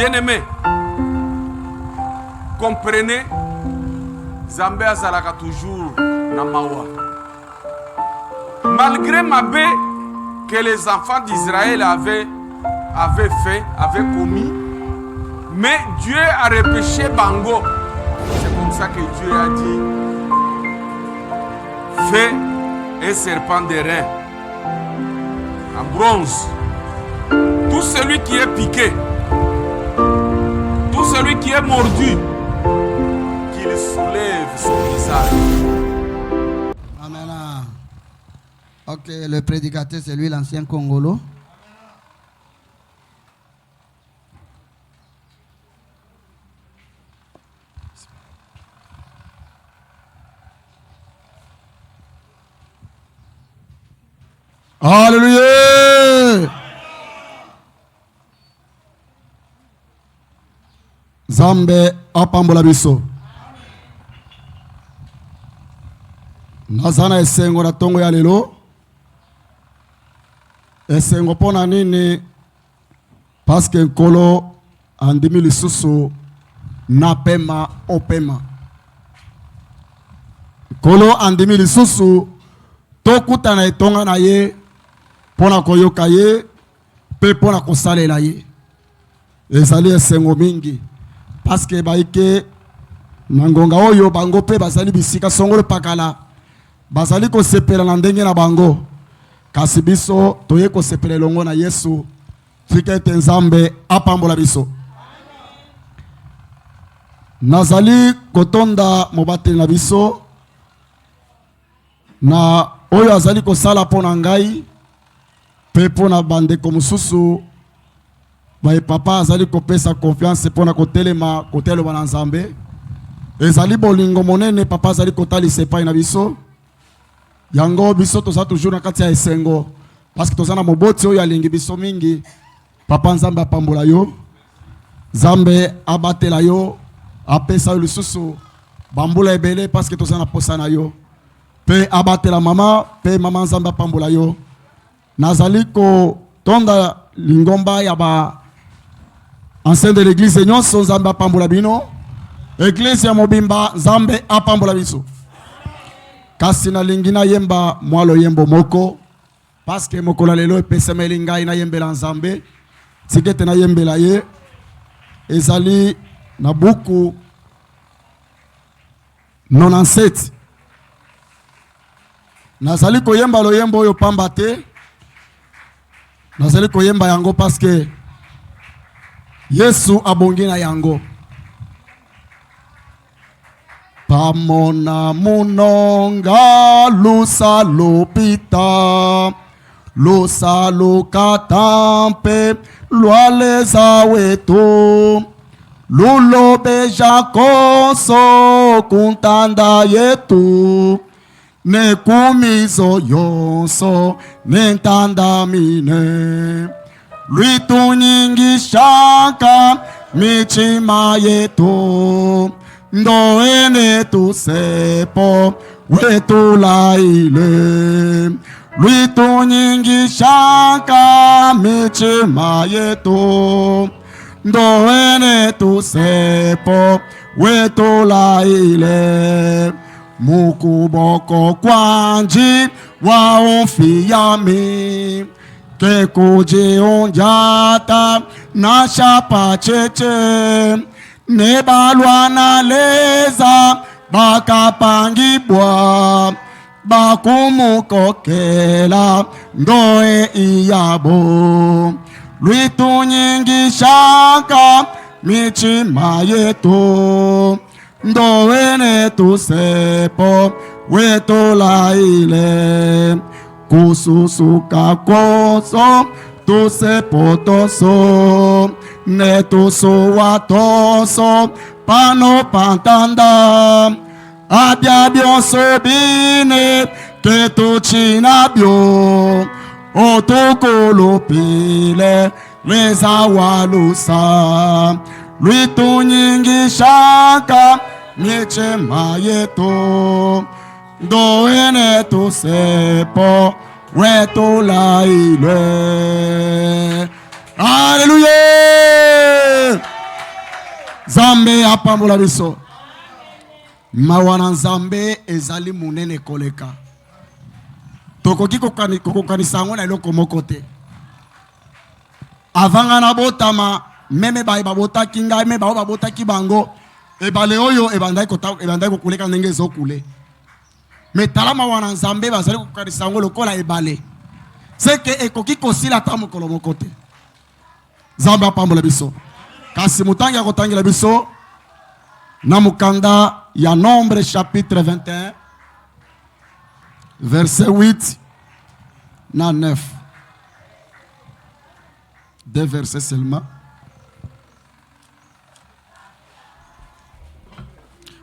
Bien-aimés, comprenez, Zambé azalaka toujours na mawa. Malgré Mabé que les enfants d'Israël avaient commis, mais Dieu a repêché Bango. C'est comme ça que Dieu a dit, fais un serpent d'airain en bronze. Tout celui qui est piqué, tout celui qui est mordu, qu'il soulève son visage. Amen. Ok, le prédicateur, c'est lui, l'ancien Congolo. Alléluia. Zambe apambola biso. Nazana esengo na tongo ya lelo. Esengo pona nini? Parce que nkolo andimi lisusu na pema opema. Nkolo andimi lisusu tokuta na etonga na ye pona koyoka ye pe pona kosalela ye. Ezali esengo mingi. Parce que baike nangonga oyo bango pe bazali bisika songolo pakala. Bazali ko sepela na ndenge na bango. Kasi biso toye ko sepela longo na Yesu. Fika ete Nzambe apambola biso. Nazali kotonda mobateli na biso. Na oyo azali ko sala pona ngai. Pe pona bandeko mususu. Bae papa azali ko pesa confiance pona kotelema kotelo bana Nzambe. Ezali bolingo monene papa azali kotali sepai na biso. Yango biso toza toujours na kati ya esengo. Parce que toza na moboti oyo alingi biso mingi. Papa Nzambe apambola yo. Nzambe abatela yo. Apesa yo lisusu. Bambula ebele parce que toza na posa na yo. Pe abatela mama. Pe mama Nzambe apambola yo. Nazali ko tonda lingomba ya ba ancien de l'église nyonso Nzambe apambola bino. Église ya mobimba Nzambe apambola biso. Kasi na lingina yemba mwalo yembo moko. Parce que mokola lelo epesemeli ngai na yembela Nzambe. Tikete na yembela ye. Ezali na buku 97. Nazali koyemba lo yembo oyo pamba te. Nazali koyemba yango parce que Yesu abongi na yango. Pamona munonga lusa lopita lusa lukatampe lualeza wetu lulo beja koso kuntanda yetu ne kumizo yonso nentanda mine luitu nyingi shaka michima yetu ndoene tu sepo wetu laile luitu nyingi shaka michima yetu ndoene tu sepo wetu laile mukuboko kwanji waofiyami kekuje onjata na shapa cheche nebalwa na leza bakapangibwa bakumukokela ndoe iyabo luitu nyingi shaka michima yetu ndoene tusepo wetu laile kususuka koso tusepo toso netuso watoso pano pantanda abia bionso bine ketu chinabio otukulupile leza walusa luitu nyingi shaka michema yetu ndoene tusepo wetu laile. Alléluia. Nzambe apambola biso. Mawana Nzambe ezali munene koleka. Tokoki kokanisa yango na eloko moko te. Avanga na botama meme baye babotaki ngai me bao babotaki bango ebale oyo ebandai kokuleka ndenge ezokule. Me tala mawana Nzambe bazali kokanisa yango lokola ebale. Seke ekoki kosila ta mokolo moko te. Nzambe apambola biso. Kasi mutangi ya kotangela biso na mukanda ya Nombre chapitre 21 verset 8 na 9. Deux versets seulement.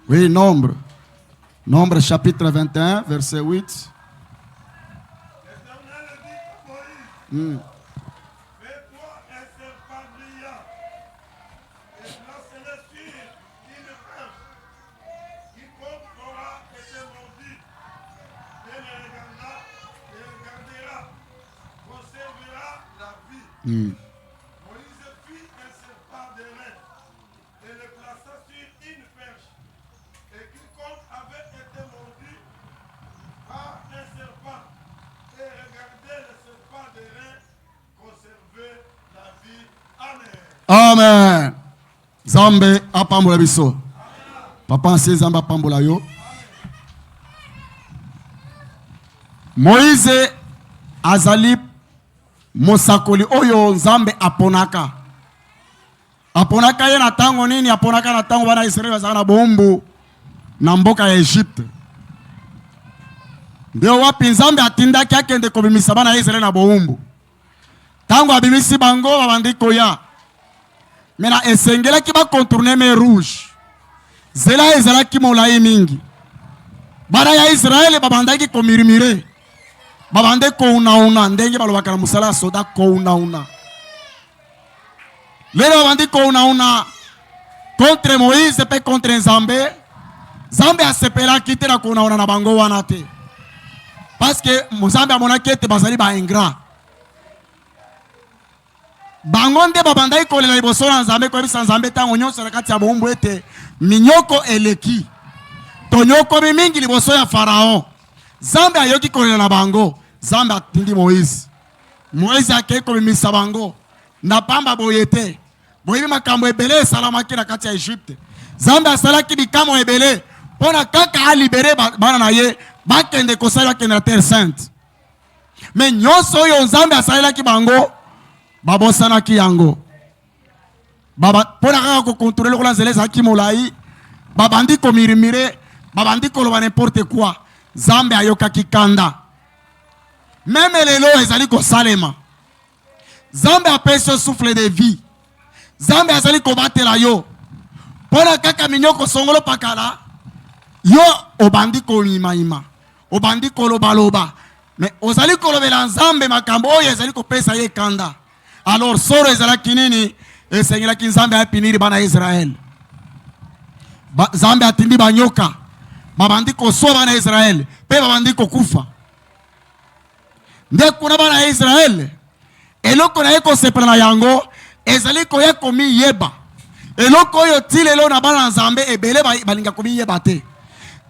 Oui, Nombre. Nombre chapitre 21 verset 8. Moïse fit un serpent d'airain et le plaça sur une perche. Et quiconque avait été mordu par un serpent et regardait le serpent d'airain conservait la vie. Amen. Amen. Zambe apambola biso. Papa anse Zamba apambola yo. Moïse azali mosakoli oyo Nzambe aponaka. Aponaka ye na tango nini? Aponaka na tango bana Israeli bazaka na bombu na mboka ya Egypte. Ndio wapi Nzambe atindaki akende kobimisa bana Israeli na bombu. Tango abimisi bango babandi koya. Mena esengelaki ba contourner mer rouge. Zela ezalaki molai mingi. Bana ya Israeli babandaki komirimire. Babande kouna ndenge balobaka na musala soda kouna. Lelo babandi kouna contre Moïse pe contre Nzambe. Nzambe asepelaki te na kouna na bango wana te. Parce que Nzambe amonaki ete bazali ba ingrat. Bango nde babandaki kolela liboso na Nzambe koyebisa Nzambe tango nyonso na kati ya bombu ete minyoko eleki. Tonyoko mingi liboso ya Faraon. Nzambe ayoki kolela na bango. Nzambe atindi Moïse. Moïse akei komimisa bango na pamba boyete. Boyebi makambo ebele esalamaki na kati ya Egypte. Nzambe asalaki bikambo ebele mpona kaka alibere bana na ye bakende kosala bakende na terre sainte. Me nyonso oyo Nzambe asalelaki bango babosanaki yango. Mpona kaka kokontrole lokola nzela ezalaki molai babandi komirimire babandi koloba n'importe quoi. Nzambe ayokaki kanda. Même lelo ezali kosalema. Nzambe apesi yo souffle de vie. Nzambe azali kobatela yo. Pona kaka minyoko songolo pakala. Yo obandi koima. Obandi kolobaloba. Mais ozali kolobela Nzambe makambo oyo ezali kopesa ye kanda. Alors soro ezalaki nini? Esengelaki Nzambe apiniri bana Israel. Nzambe atindi banyoka. Babandi koswa bana Israel. Pe babandi kokufa. Nde kuna bana Israel. Eloko na yeko sepela na yango. Ezali koye komi yeba. Eloko oyo tilelo na bana Nzambe ebele balinga komi yeba te.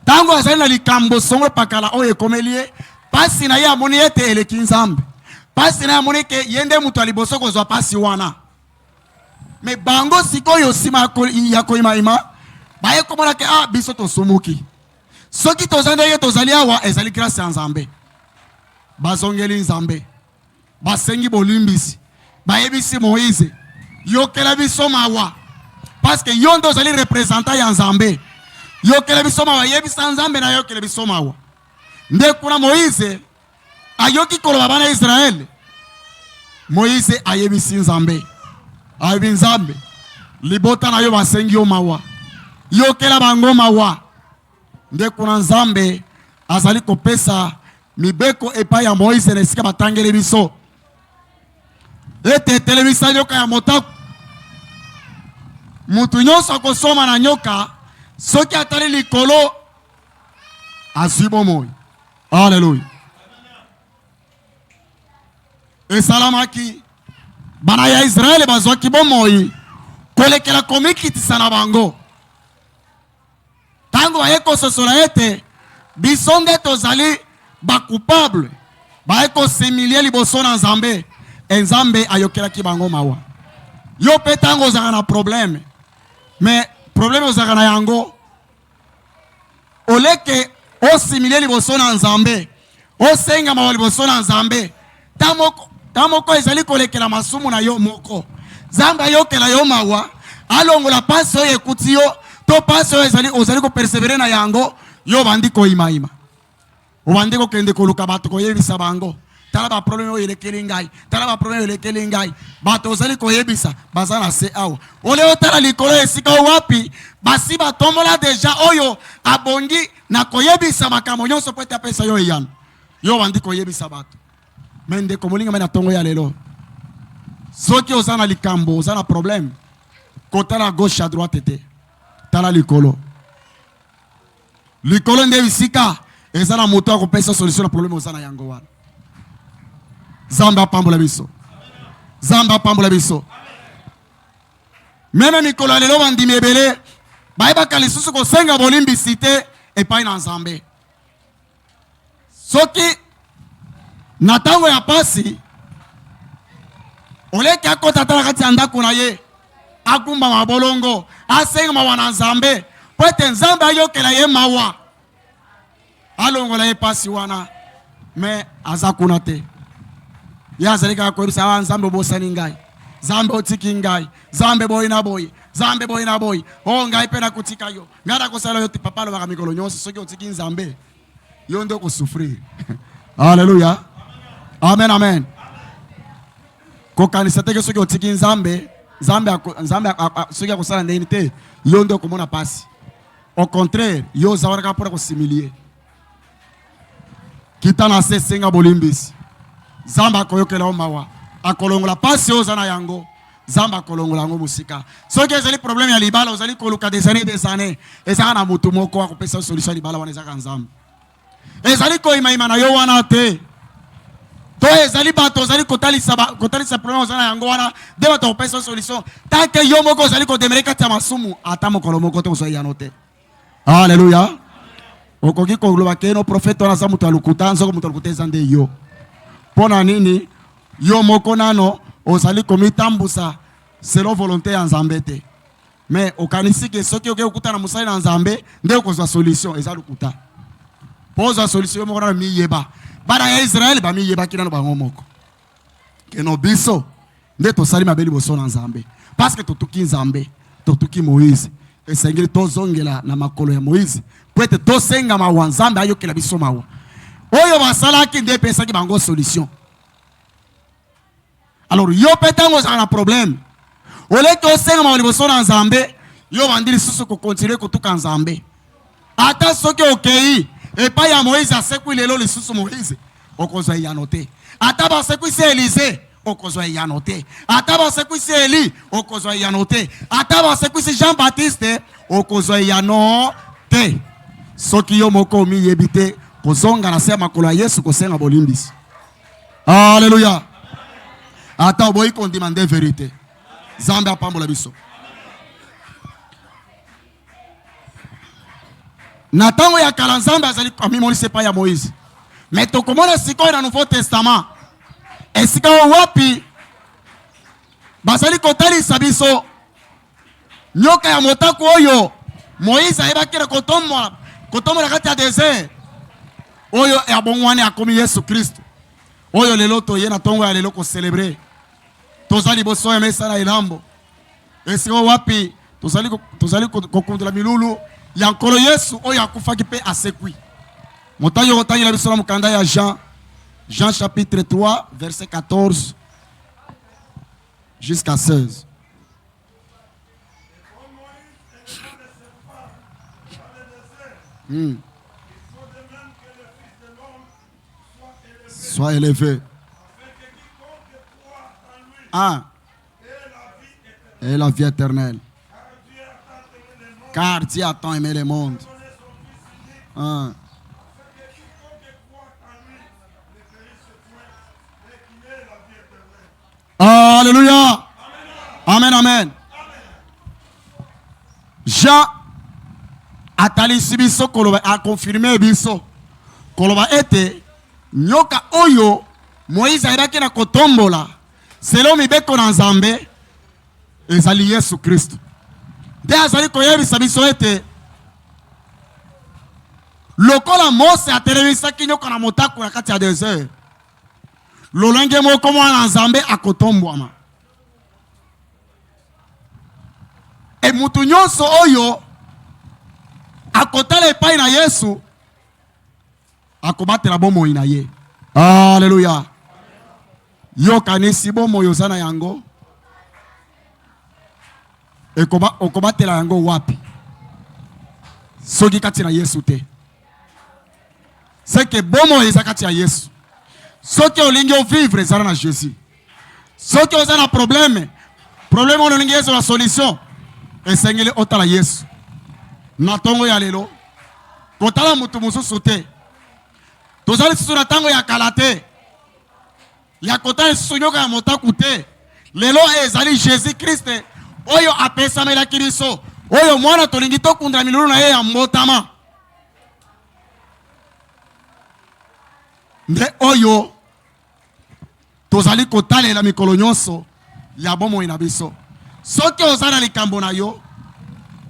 Tango azali na likambo songo pakala oyo ekomelie. Pasi na ye amoni ete eleki Nzambe. Pasi na ye amoni ke yende mutu aliboso kozwa pasi wana. Me bango sikoyo sima ya koima. Baye komona ke biso tosumuki. Soki tozandeye tozali awa ezali grâce ya Nzambe. Bazongeli Nzambe. Basengi bolimbisi. Bayebisi Moïse. Yokela biso mawa. Parce que yondo zali représentant ya Nzambe. Yokela biso mawa yebisa Nzambe na yokela biso mawa. Nde kuna Moïse ayoki koloba bana Israel. Moïse ayebisi Nzambe. Ayebi Nzambe. Libota na yo basengi yo mawa. Yokela bango mawa. Nde kuna Nzambe azali kopesa mibeko epai ya Moïse na esika batangeli biso. Ete telebisa nyoka ya motaku. Mutu nyonso akosoma na nyoka soki atali likolo azwi bomoi. Haleluya. Esalamaki bana ya Israeli bazwaki bomoi kolekela komikitisa na bango. Tango ayeko sosola ete biso nde tozali bacoupable bayeko similie liboso na Nzambe Nzambe ayokelaki bango mawa. Yo pe tango ozaka na problème mais problème ozaka na yango oleke osimilie liboso na Nzambe osenga mawa liboso na Nzambe tamoko ezali kolekela masumu na yo moko Nzambe ayokela yo mawa alongola pasi oyo ekuti yo to pasi oyo ozali kopersevere na yango yo bandi koyimayima obandi kokende koluka bato koyebisa bango tala ba problème oyo elekeli ngai tala ba problème oyo elekeli ngai bato ozali koyebisa baza na se awa ole otala likolo esika wapi basi batombola deja oyo abongi na koyebisa makambo nyonso po ete apesa yo eyano yo bandi koyebisa bato me ndeko molinga me na ntongo ya lelo soki oza na likambo oza na problème kotala gauche à droite te tala likolo nde bisika eza na moto akopesa solution na problème oza na yango wana. Nzambe apambola biso. Nzambe apambola biso. Meme mikolo ya lelo bandimi ebele bayebaka lisusu kosenga bolimbisi te epai na Nzambe. Soki na ntango ya pasi oleki akota tala kati ya ndako na ye akumba mabolongo asenga mawa na Nzambe po ete Nzambe ayokela ye mawa alongola ye pasi wana me aza kuna te ye azali kaka koyebisa Nzambe obosani ngai Nzambe otiki ngai Nzambe boyi na boyi Nzambe boyi na boyi o ngai mpe nakotika yo ngai nakosala yo te papa alobaka mikolo nyonso soki otiki Nzambe yo nde okosufrir. Alleluya, amen amen. Kokanisa teke soki otiki Nzambe soki akosala ndeni te yo nde okomona pasi. Au contraire yo ozawanaka mpona kosimilie kita na se senga bolimbisi Nzambe akoyokela yo mawa akolongola pasi oyo oza na yango Nzambe akolongola yango mosika. Soki ezali problème ya libala ozali koluka des années ezaka na motu moko akopesa solution ya libala wana ezaka Nzambe. Ezali koyimayima na yo wana te to ezali bato ozali kotalisa problème oza na yango wana nde bato akopesa solution tanke yo moko ozali kodemere kati ya masumu ata mokolo moko te ozwa yano te. Alleluya. Okoki koloba ke no prophète wana aza moto alukuta nzoko moto alukuta eza nde yo mpona nini yo moko nano ozali komitambusa selon volonté ya Nzambe te mais okanisi ke soki oke okuta na mosali na Nzambe nde okozwa solution eza lukuta po ozwa solution yo moko nano miyeba bana ya Israele bamiyebaki nano bango moko keno biso nde tosali mabe liboso na Nzambe parce que totuki Nzambe totuki Moïse esengeli tozongela na makolo ya Moïse po ete tosenga mawa Nzambe ayokela biso mawa oyo basalaki nde epesaki bango solution. Alors yo pe ntango ozala na problème oleki osenga mawa liboso na Nzambe yo bandi lisusu kokontinue kotuka Nzambe ata soki okei epai ya Moïse asekwi lelo lisusu Moïse okozwa eyano te ata basekwisi Élysée okozwa eyano te ata basekwisi Eli okozwa eyano te ata basekwisi Jean-Baptiste okozwa eyano te soki yo moko omiyebi te kozonga na se ya makolo ya Yesu kosenga bolimbisi. Alleluya. Ata oboyi kondima nde vérité. Nzambe apambola biso. Na ntango ya kala Nzambe azali amimonisi epai ya Moïse mais tokomona sikoyo na Nouveau Testament esika wapi bazali kotalisa biso nyoka ya motaku oyo Moïse ayebaki na kotombola kati ya désert oyo ya bongwani akomi Yesu Kristo oyo lelo toye na ntongo ya lelo kocelebre tozali boso ya mesa na elambo esika wapi tozali kokundula milulu ya nkolo Yesu oyo akufaki pe asekwi motangi okotangela biso na mokanda ya Jean chapitre 3 verset 14 jusqu'à 16. Sois élevé. Et la vie éternelle. Car Dieu a tant aimé le monde. Alléluia. Amen, amen. Jean atalisi biso koloba a confirmer biso koloba ete nyoka oyo Moïse ayaki na kotombola selon mibeko na Nzambe ezali Yesu Kristo. Nde azali koyebisa biso ete lokola Mose atelemisaki nyoka na motaku na kati ya desert, lolenge moko mwana Nzambe akotombwama. E mutu nyonso oyo akotala epai na Yesu akobatela bomoi na ye. Alléluia. Yokanisi bomoi oza na yango okobatela yango wapi? Soki kati na Yesu te. C'est que bomoi eza kati ya Yesu. Soki olingi vivre ezala na Jésus. Soki oza na problème olingi Yesu la solution. Esengeli otala Yesu. Na tongo ya lelo kotala mutu mususu te. Tozali susu na tango ya kalate ya kotala susu nyoka ya motaku te. Lelo ezali Jésus Christ oyo apesamelaki biso, oyo mwana tolingi tokundela milulu na ye ya mbotama. Nde oyo tozali kotalela mikolo nyonso ya bomoi na biso. Soki oza na likambo na yo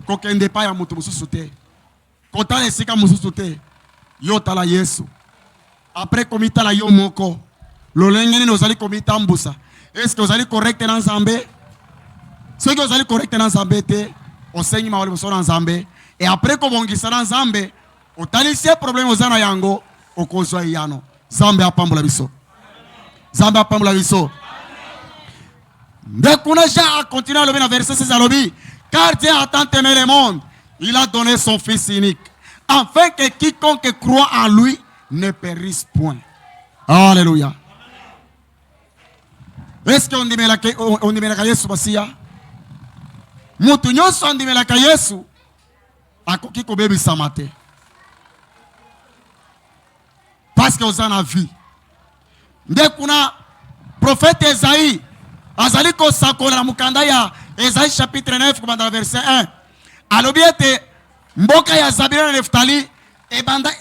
kokende pa ya mutu mususu te, kotala esika mususu te, yo tala Yesu. Après komitala yo moko lolenge nini ozali komitambusa. Est-ce que ozali correct na Nzambe? Soki ozali correct na Nzambe te, osengi mawali boso na Nzambe. Et après kobongisa na Nzambe, otalisi problème oza na yango okozwa yano. Nzambe apambola biso. Nzambe apambola biso. Dès qu'on a déjà continué à lever dans verset 16 à l'objet, car Dieu a tant aimé le monde, il a donné son Fils unique, afin que quiconque croit en lui ne périsse point. Alléluia. Est-ce qu'on dit que Yesu basia? Mutu nyonso andimelaka Yesu akoki kobebisa mate. Parce que oza na vie. Nde kuna prophète Esaïe azali ko sakola na mukanda ya Esaïe chapitre 9 komanda verset 1. Alobi ete mboka ya Zabuloni na Neftali ebanda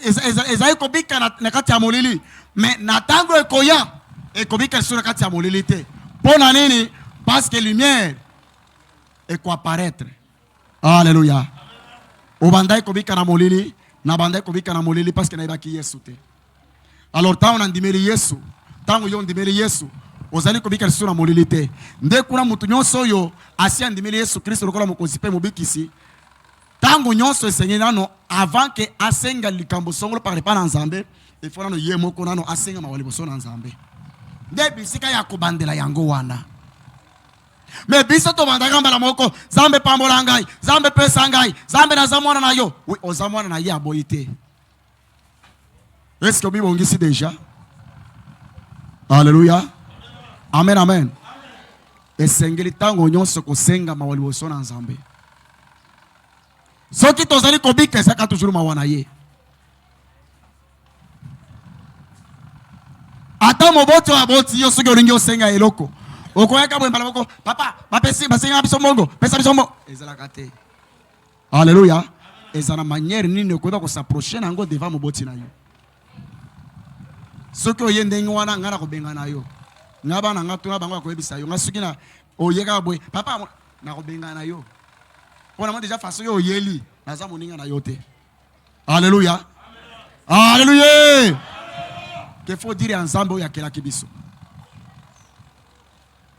Esaïe kobika na kati ya molili, mais na tango ekoya ekobika sur na kati ya molili te. Pona nini? Parce que lumière eko apparaître. Alléluia. Obanda ekobika na molili, na banda ekobika na molili parce que na ibaki Yesu te. Alors tant on andimeli Yesu, tant on andimeli Yesu, ozali kobika sur na molili te. Nde kuna mutu nyonso yo asi andimeli Yesu Kristo lokola mokonzi pe mobikisi. Tango nyonso esengi nano avant que asenga likambo songolo par pas na Nzambe, il faut nano ye moko nano asenga mawali boso na Nzambe. Nde bisika ya kobandela yango wana. Mais biso to bandaka mbala moko, Nzambe pambola ngai, Nzambe pesa ngai, Nzambe na zamwana na yo. Oui, ozamwana na ye aboyite. Est-ce que Bible ongisi déjà? Alléluia. Amen, amen. Esengeli tango nyonso kosenga mawali boso na Nzambe. Soki tozali kobika esaka toujours mawana ye. Ata moboti wa boti yo soki olingi osenga eloko. Okoyaka bwe mbala moko, papa, bapesi basenga biso mbongo, pesa biso mbongo. Ezalaka te. Alléluia. Ezana manière nini okoyeba ko s'approcher nango devant moboti na yo. Soki oyende ngwana ngana ko benga na yo. Ngaba na ngatu na bango akoyebisa yo. Ngasuki na oyeka bwe, papa na ko benga na yo. On a déjà façon yo yeli, naza moninga na yo te. Alléluia. Alléluia. Qu'il faut dire ensemble ya kela kibiso.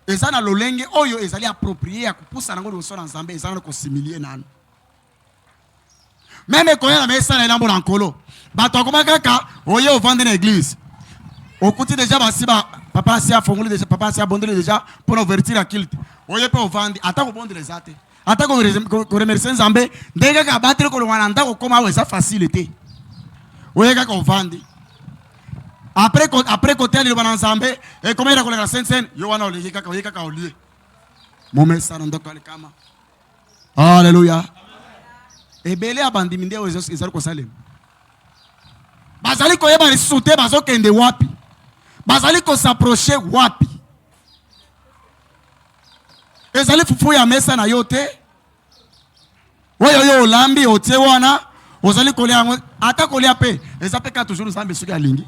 Ezana lolenge oyo ezali approprié ya kupusa nango liboso na Nzambe ezana ko similie nanu. Même koya na mesa na lambo na nkolo. Bato akoma kaka oye ovande na église. Okuti déjà basiba papa si a fongoli déjà papa si a bondeli déjà pour ouverture la culte. Oye pe ovande ata ko bondeli zate. Ata ko remercier Nzambe ndenge ka battre ko lwana ndako koma we ça facilité. Oye kaka ovande. Après côté le bana Nzambe et comment il a collé la scène yo wana oleki kaka oye kaka olie. Momesa na ndako kama. Alléluia. Ebele abandi minde o ezali ko salem. Bazali ko yeba risute bazo kende wapi. Bazali ko s'approcher wapi. Ezali fufu ya mesa na yote. Oyo olambi otie wana ozali kolia yango ata kolia pe eza pe ka toujours nzambe soki alingi.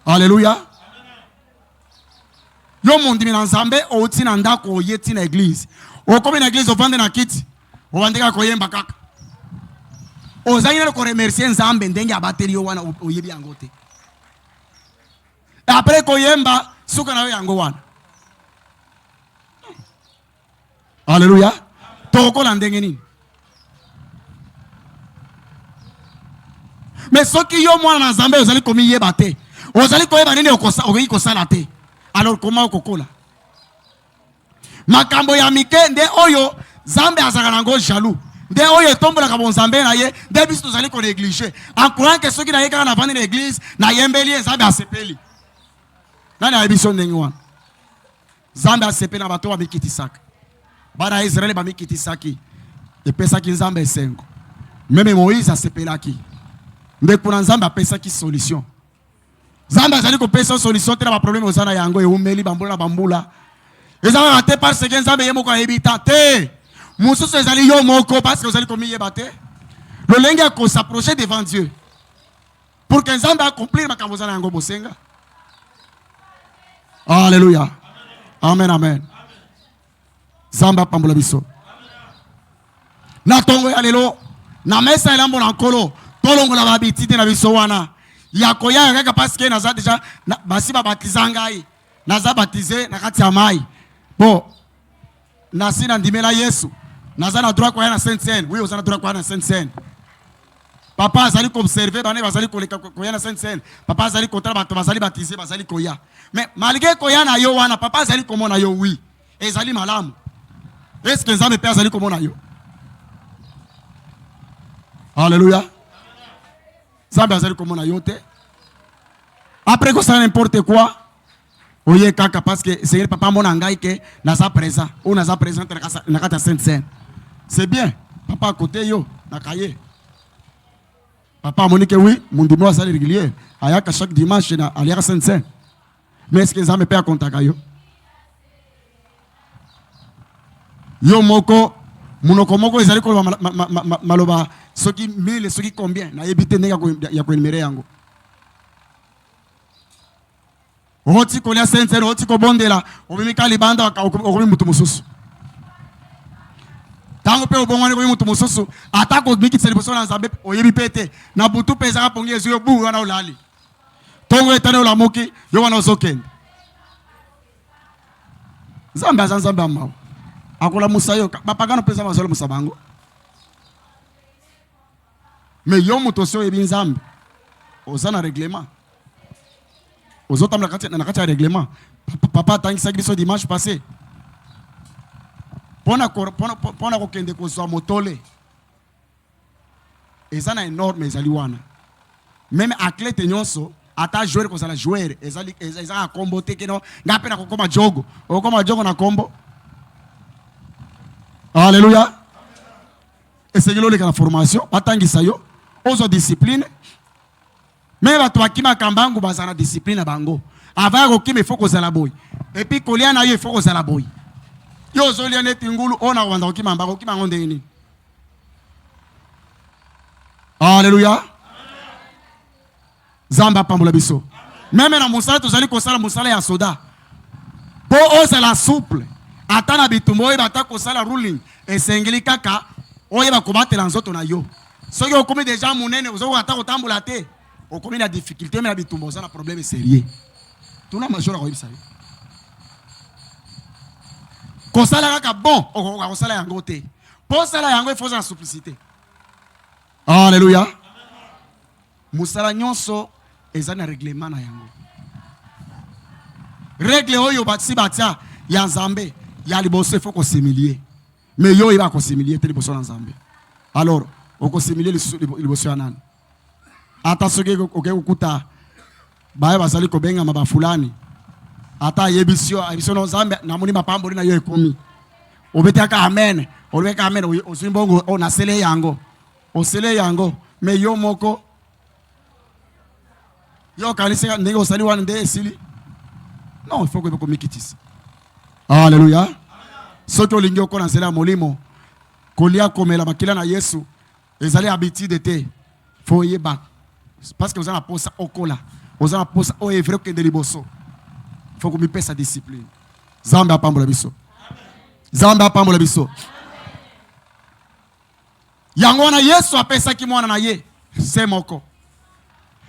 Alléluia. Yo mondimi na nzambe oti na ndako oyeti na église. Okomi na église ovande na kiti. Ovandeka koyemba kaka. Ozali na ko remercier nzambe ndenge abateli yo wana oyebi yango te. Après koyemba suka na yo yango wana. Alléluia. Tokola ndenge nini? Mais soki yo mwana na nzambe ozali komi yeba te. Ozali koyeba nini okoki kosala te. Alors comment okokola? Makambo ya mike nde oyo Zambe azaka nango jaloux. Nde oyo tombola ka bonzambe na ye, nde biso tozali ko négliger. En croyant que soki na ye kaka na vandi na église, na yembeli Zambe asepeli. Nani ayebiso ndenge wana? Zambe asepeli na bato ba mikitisaka. Bana Israël ba mikitisaki. Epesaki Nzambe esengo. Meme Moïse asepelaki. Nde kuna Nzambe apesaki solution. Zambe azali ko pesa solution te na ba problème ozana yango e umeli bambula na bambula. Ezali raté parce que Nzambe yemo ko ebita te. Mususu ezali yo moko parce que ozali komi yeba te. Le lenge ko s'approcher devant Dieu. Pour que Nzambe accomplir makambo ozana yango bosenga. Alléluia. Amen amen. Zamba pambola biso. Na tongo ya lelo na mesa elambo na nkolo tolongo la babitite na biso wana. Ya koya kaka parce que naza déjà basi ba batizanga yi. Naza baptisé na kati ya mai. Bon. Nasi na ndimela Yesu. Naza na droit koya na Sainte Seine. Oui, oza na droit koya na Sainte Seine. Papa azali ko observer bane bazali koya na Sainte Seine. Papa azali kotala bato bazali baptisé bazali koya. Mais malgré koya na yo wana papa azali komona yo oui. Ezali malamu. Est-ce que Nzambe pe azali komona yo? Alléluia. Nzambe azali komona yo te. Après que ça n'importe quoi, oye kaka parce que Seigneur papa mona ngai ke naza présent ou naza présent na kata Sainte Seine. C'est bien. Papa à côté yo na kaye. Papa moni ke oui, mon dimanche azali régulier. Ayaka chaque dimanche na aliaka Sainte Seine. Mais est-ce que Nzambe pe akontaka yo? Yo moko munoko moko ezali ko maloba soki 1000 soki combien na yebite ndenge ya ko enumérer yango. Oti kolia Sainte, oti ko bondela, obimika libanda okomi mutu mususu. Tango pe obongwani ko mutu mususu, atako biki célébration na Nzambe oyebi pete, na butu pesa ka pongi ezo yo bu wana olali. Tongo etane olamoki, yo wana ozokende. Nzambe azanzambe amawo. Akola musayo, bapagano pesa mazolo musabango. Mais yo mutu so yebi Nzambe. Ozana règlement. Aux autres, on a un règlement. Papa, tant que ça glisse dimanche passé. Pendant qu'on a soit motolé. Et ça n'a énorme, mais aliwana. Même à clé tenyoso, à ta joueur qu'on a joué, et ça a combo que non, n'a pas comme un jogo. Ou comme un jogo na combo. Alléluia. Et c'est que la formation, attends que ça yo, aux disciplines. Mais bato bakima kambangu bazana discipline bango. Avant kokima il faut ko zala boy. Et puis kolia na yo il faut ko zala boy. Yo zolia neti ngulu ona wanda kokima mbako kokima ngonde ni. Alléluia. Zamba pambola biso. Même na musala tozali ko sala musala ya soda. Po osala souple. Atana bitumbo e bata ko sala ruling et sengeli kaka oye ba kobatela nzoto na yo. Soki okomi déjà munene ozo ata ko tambola te. Au combien de difficultés, mais il y a un problème sérieux. Tout le monde a eu ça. Quand ça est bon, on va aller en côté. Pour ça, il faut la simplicité. Alléluia. Moussala nyonso ezana règlement na yango. Règle oyo batsi batia ya Nzambe, ya liboso faut qu'on s'humilier. Mais yo il va qu'on s'humilier te liboso na Nzambe. Alors, on qu'on s'humilier liboso ya nani? Ata soki okukuta baye bazali kobenga maba fulani ata yebisio no Nzambe na muni mapambo na yo ekomi obetaka amen oleka amen ozimbongo ona sele yango osele yango me yo moko yo kanisa ndenge osali wana nde esili non il faut que mikitisi. Alléluia. Soki olingi okona sele molimo kolia komela makila na Yesu ezali habitude te foye ba parce que vous avez posé okola vous avez posé o evre que de liboso faut que mi pesa discipline Zamba apambola biso Zamba apambola biso yango na Yesu apesa ki mwana na ye se moko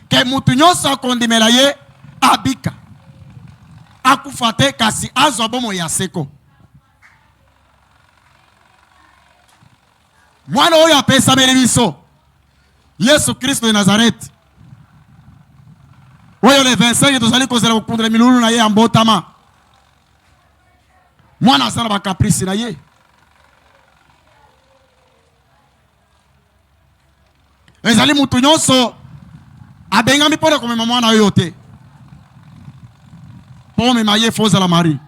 ke mutu nyonso akondimela ye abika akufate kasi azwa bomo ya seko mwana oyo apesa mele biso Yesu Kristo de Nazareth oyo le 25 tozali kozela kokundela milulu na ye ya mbotama mwana asala bakaprisi na ye ezali mutu nyonso abengami mpona komema mwana oyo te mpo omema ye fo ozala mari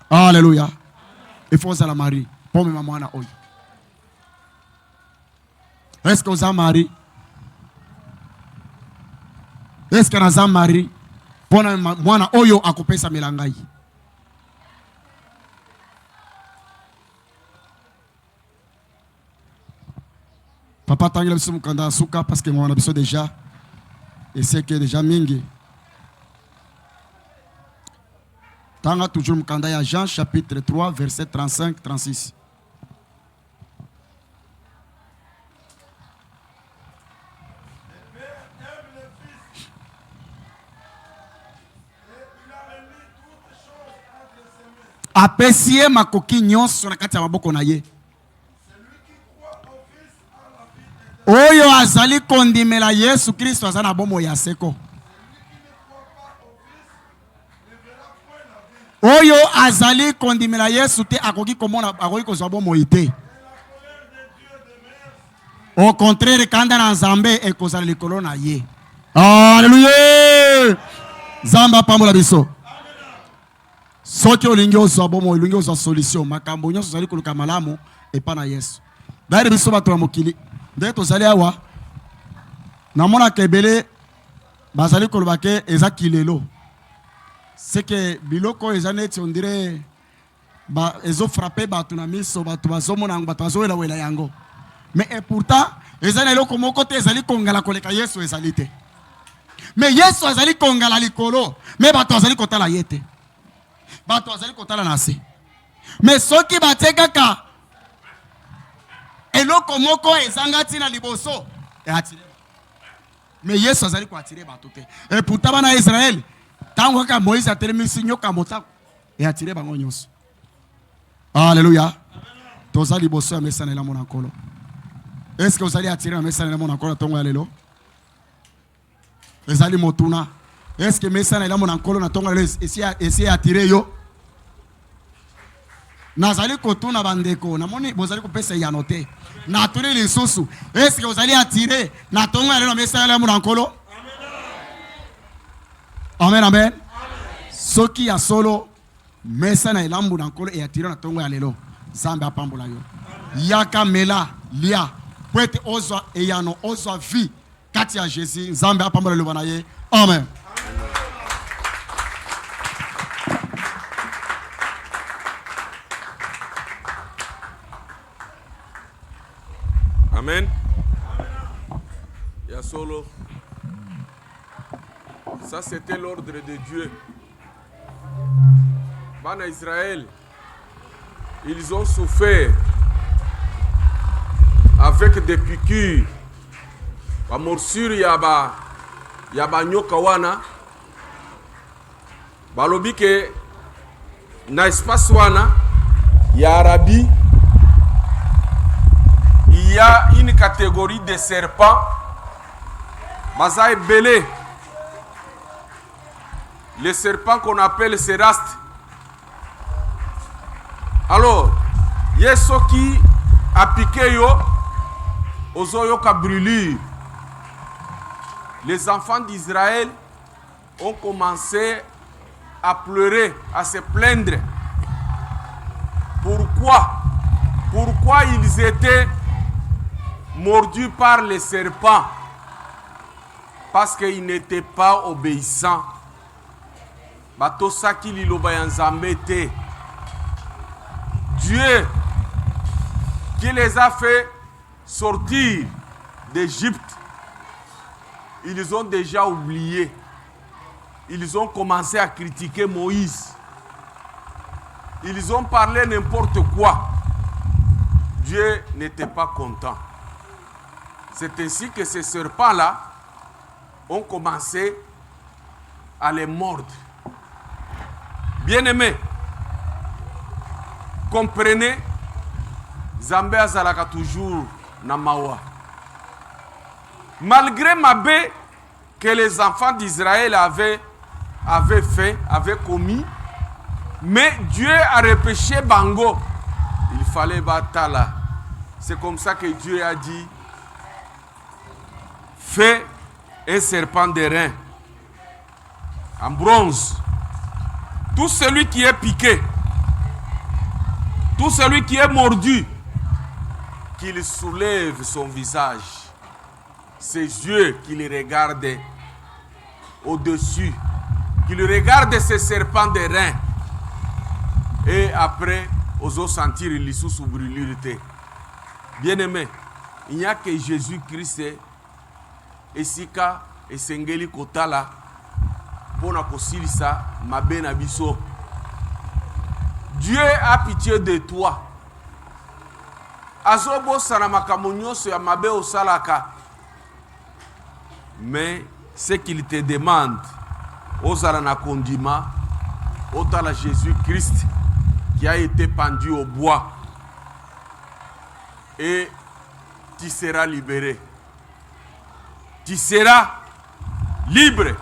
alleluya ifo ozala mari mpo omema mwana oyo est-ce que oza mari est-ce que naza mari mpona mwana oyo akopesa melangai papa tangela biso mukanda suka parce que ngwana biso déjà et c'est que déjà mingi tanga toujours mukanda ya Jean chapitre 3 verset 35 36 apesie makoki nyonso na kati ya maboko na ye oyo azali kondimela Yesu Kristo aza na bomo ya seko oyo azali kondimela Yesu te akoki komona akoki kozwa bomo ite au contraire kanda na Nzambe ekozala likolo na ye alleluya Nzambe apambola biso soki olingi ozwa bomo olingi ozwa solution makambo nyonso zali koluka malamu epa na Yesu bayeli biso bato ya mokili nde tozali awa namonaka ebele bazali koloba ke eza kilelo seke biloko eza neti ondire ezofrape bato na miso bato bazomona yango bato bazowelawela yango mais et pourtant eza na eloko moko te ezali kongala koleka Yesu ezali te mais Yesu azali kongala likolo mais bato azali kotala ye te bato azali kotala na se mais soki batie kaka eloko moko ezanga tina liboso atire mais Yesu azali ko atire bato te et pourtant bana Israël tango kaka Moïse atelemisi nyoka motako et atire bango nyonso alléluia toza liboso ya mesa na mona nkolo est-ce que ozali atire na mesa na mona nkolo tongo ya lelo ezali motuna est-ce que mesa na mona nkolo na tongo ya lelo esi atire yo nazali kotuna bandeko namoni bozali kopesa yano te na tuni lisusu est-ce que ozali atire na tongo ya lelo mesa na mona nkolo amen amen soki ya solo mesa na elambu na nkolo e atire na tongo ya lelo Nzambe apambola yo yaka mela lia poete ozwa eyano ozwa vie kati ya Jésus Nzambe apambola lo banaye amen. Amen. Ya solo. Ça c'était l'ordre de Dieu. Bana Israël, ils ont souffert avec des piqûres. Ba morsure yaba nyoka wana. Balobi ke na espace wana ya Arabie il y a une catégorie de serpents baza belé. Les serpents qu'on appelle Sérastes. Alors, yeso qui a piqué yo, ozoyo ka brûlure. Les enfants d'Israël ont commencé à pleurer, à se plaindre. Pourquoi? Pourquoi ils étaient mordus par les serpents? Parce qu'ils n'étaient pas obéissants. Batosaki liloba ya Nzambe te. Dieu qui les a fait sortir d'Égypte, ils ont déjà oublié. Ils ont commencé à critiquer Moïse. Ils ont parlé n'importe quoi. Dieu n'était pas content. C'est ainsi que ces serpents-là ont commencé à les mordre. Bien-aimés, comprenez, Zambé azalaka toujours na mawa. Malgré Mabé que les enfants d'Israël avaient commis, mais Dieu a repêché Bango. Il fallait battre là. C'est comme ça que Dieu a dit, fais un serpent d'airain en bronze. Tout celui qui est piqué, tout celui qui est mordu, qu'il soulève son visage. Ses yeux qu'il regarde au-dessus, qu'il regarde ces serpents d'airain. Et après, oser sentir l'issue sous brûlurité. Bien-aimé, il n'y a que Jésus-Christ et Sika et Sengeli Kotala pour ça, ma ben abisso. Dieu a pitié de toi. Azobo sanamakamonyo se amabe osalaka. Mais ce qu'il te demande, Ozarana Kondima, Otala Jésus-Christ qui a été pendu au bois. Et tu seras libéré. Tu seras libre.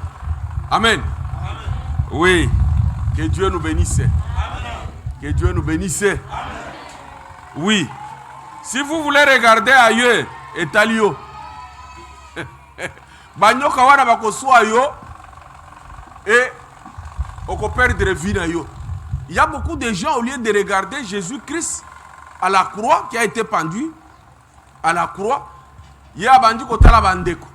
Amen. Amen. Oui. Que Dieu nous bénisse. Amen. Que Dieu nous bénisse. Amen. Oui. Si vous voulez regarder ailleurs, Etalio. Banyo kawana bakoswa yo et on peut perdre vie na yo. Il y a beaucoup de gens, au lieu de regarder Jésus-Christ à la croix, qui a été pendu à la croix, il y a bandu kotala bandeko.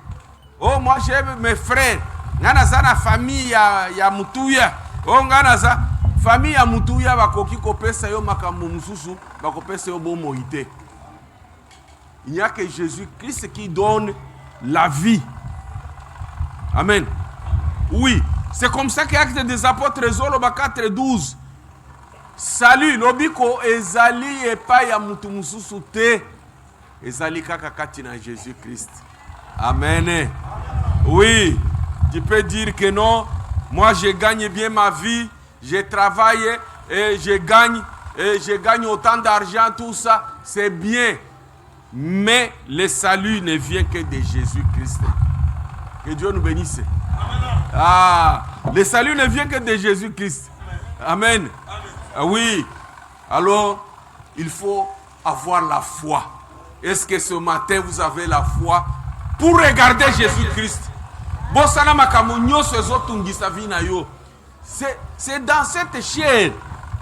Oh, moi j'ai mes frères. Ngana za na famille ya mutuya. Oh, ngana za famille ya mutuya bakoki kopesa yo makambo mususu, bakopesa yo bomo ite. Il n'y a que Jésus-Christ qui donne la vie. Amen. Oui, c'est comme ça que Actes des Apôtres Zoloba 4:12. Salut, lobiko ezali epa ya mutu mususu te. Ezali kaka kati na Jésus-Christ. Amen. Oui, tu peux dire que non. Moi, je gagne bien ma vie. Je travaille et je gagne autant d'argent, tout ça. C'est bien. Mais le salut ne vient que de Jésus-Christ. Que Dieu nous bénisse. Amen. Ah, le salut ne vient que de Jésus-Christ. Amen. Amen. Oui. Alors, il faut avoir la foi. Est-ce que ce matin, vous avez la foi pour regarder Jésus-Christ? C'est dans cette chair.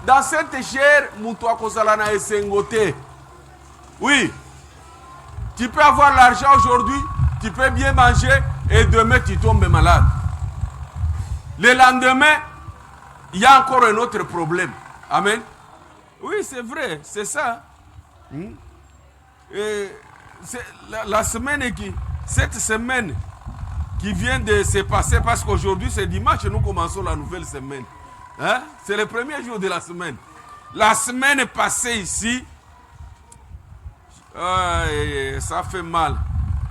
Dans cette chair, oui. Tu peux avoir l'argent aujourd'hui, tu peux bien manger et demain tu tombes malade. Le lendemain, il y a encore un autre problème. Amen. Oui, c'est vrai, c'est ça. C'est cette semaine qui vient de se passer, parce qu'aujourd'hui c'est dimanche et nous commençons la nouvelle semaine. Hein? C'est le premier jour de la semaine. La semaine passée ici, ça fait mal.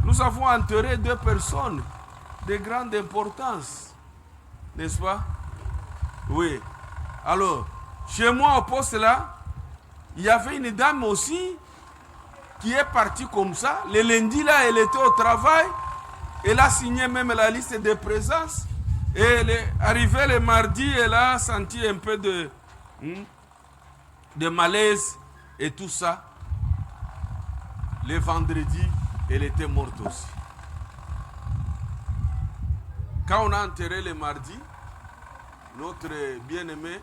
Nous avons enterré 2 personnes de grande importance. N'est-ce pas? Oui. Alors, chez moi au poste là, il y avait une dame aussi qui est partie comme ça. Le lundi là, elle était au travail. Elle a signé même la liste de présence. Et elle est arrivée le mardi, elle a senti un peu de malaise et tout ça. Le vendredi, elle était morte aussi. Quand on a enterré le mardi, notre bien-aimé,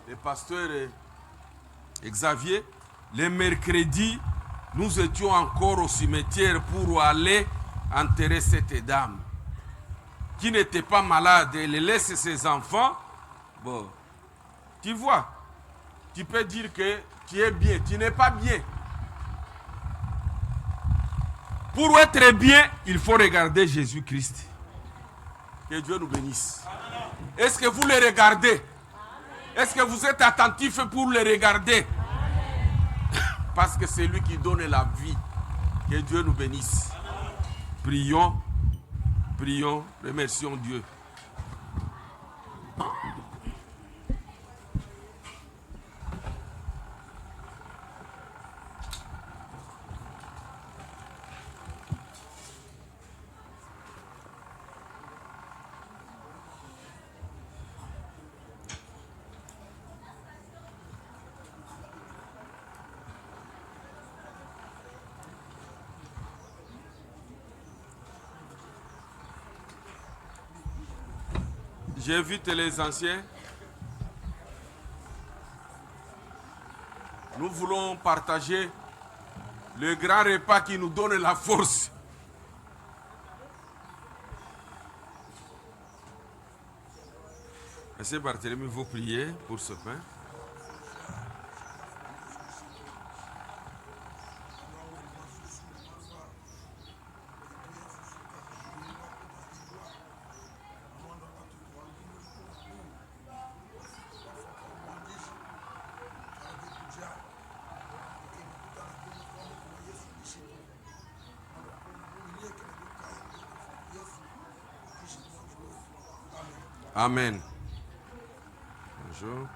le pasteur Xavier, le mercredi, nous étions encore au cimetière pour aller enterrer cette dame qui n'était pas malade. Elle laisse ses enfants. Bon, tu vois, tu peux dire que tu es bien, tu n'es pas bien. Pour être bien, il faut regarder Jésus-Christ. Que Dieu nous bénisse. Est-ce que vous le regardez? Est-ce que vous êtes attentifs pour le regarder? Parce que c'est lui qui donne la vie. Que Dieu nous bénisse. Prions, prions, remercions Dieu. J'invite les anciens. Nous voulons partager le grand repas qui nous donne la force. Monsieur Barthélemy, vous priez pour ce pain. Amen. Bonjour.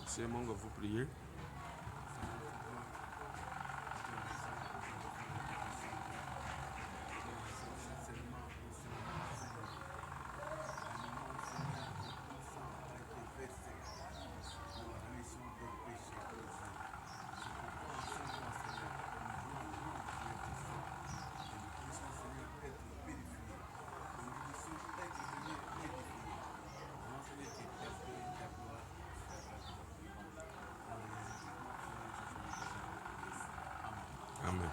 C'est bon que vous priez. Amen.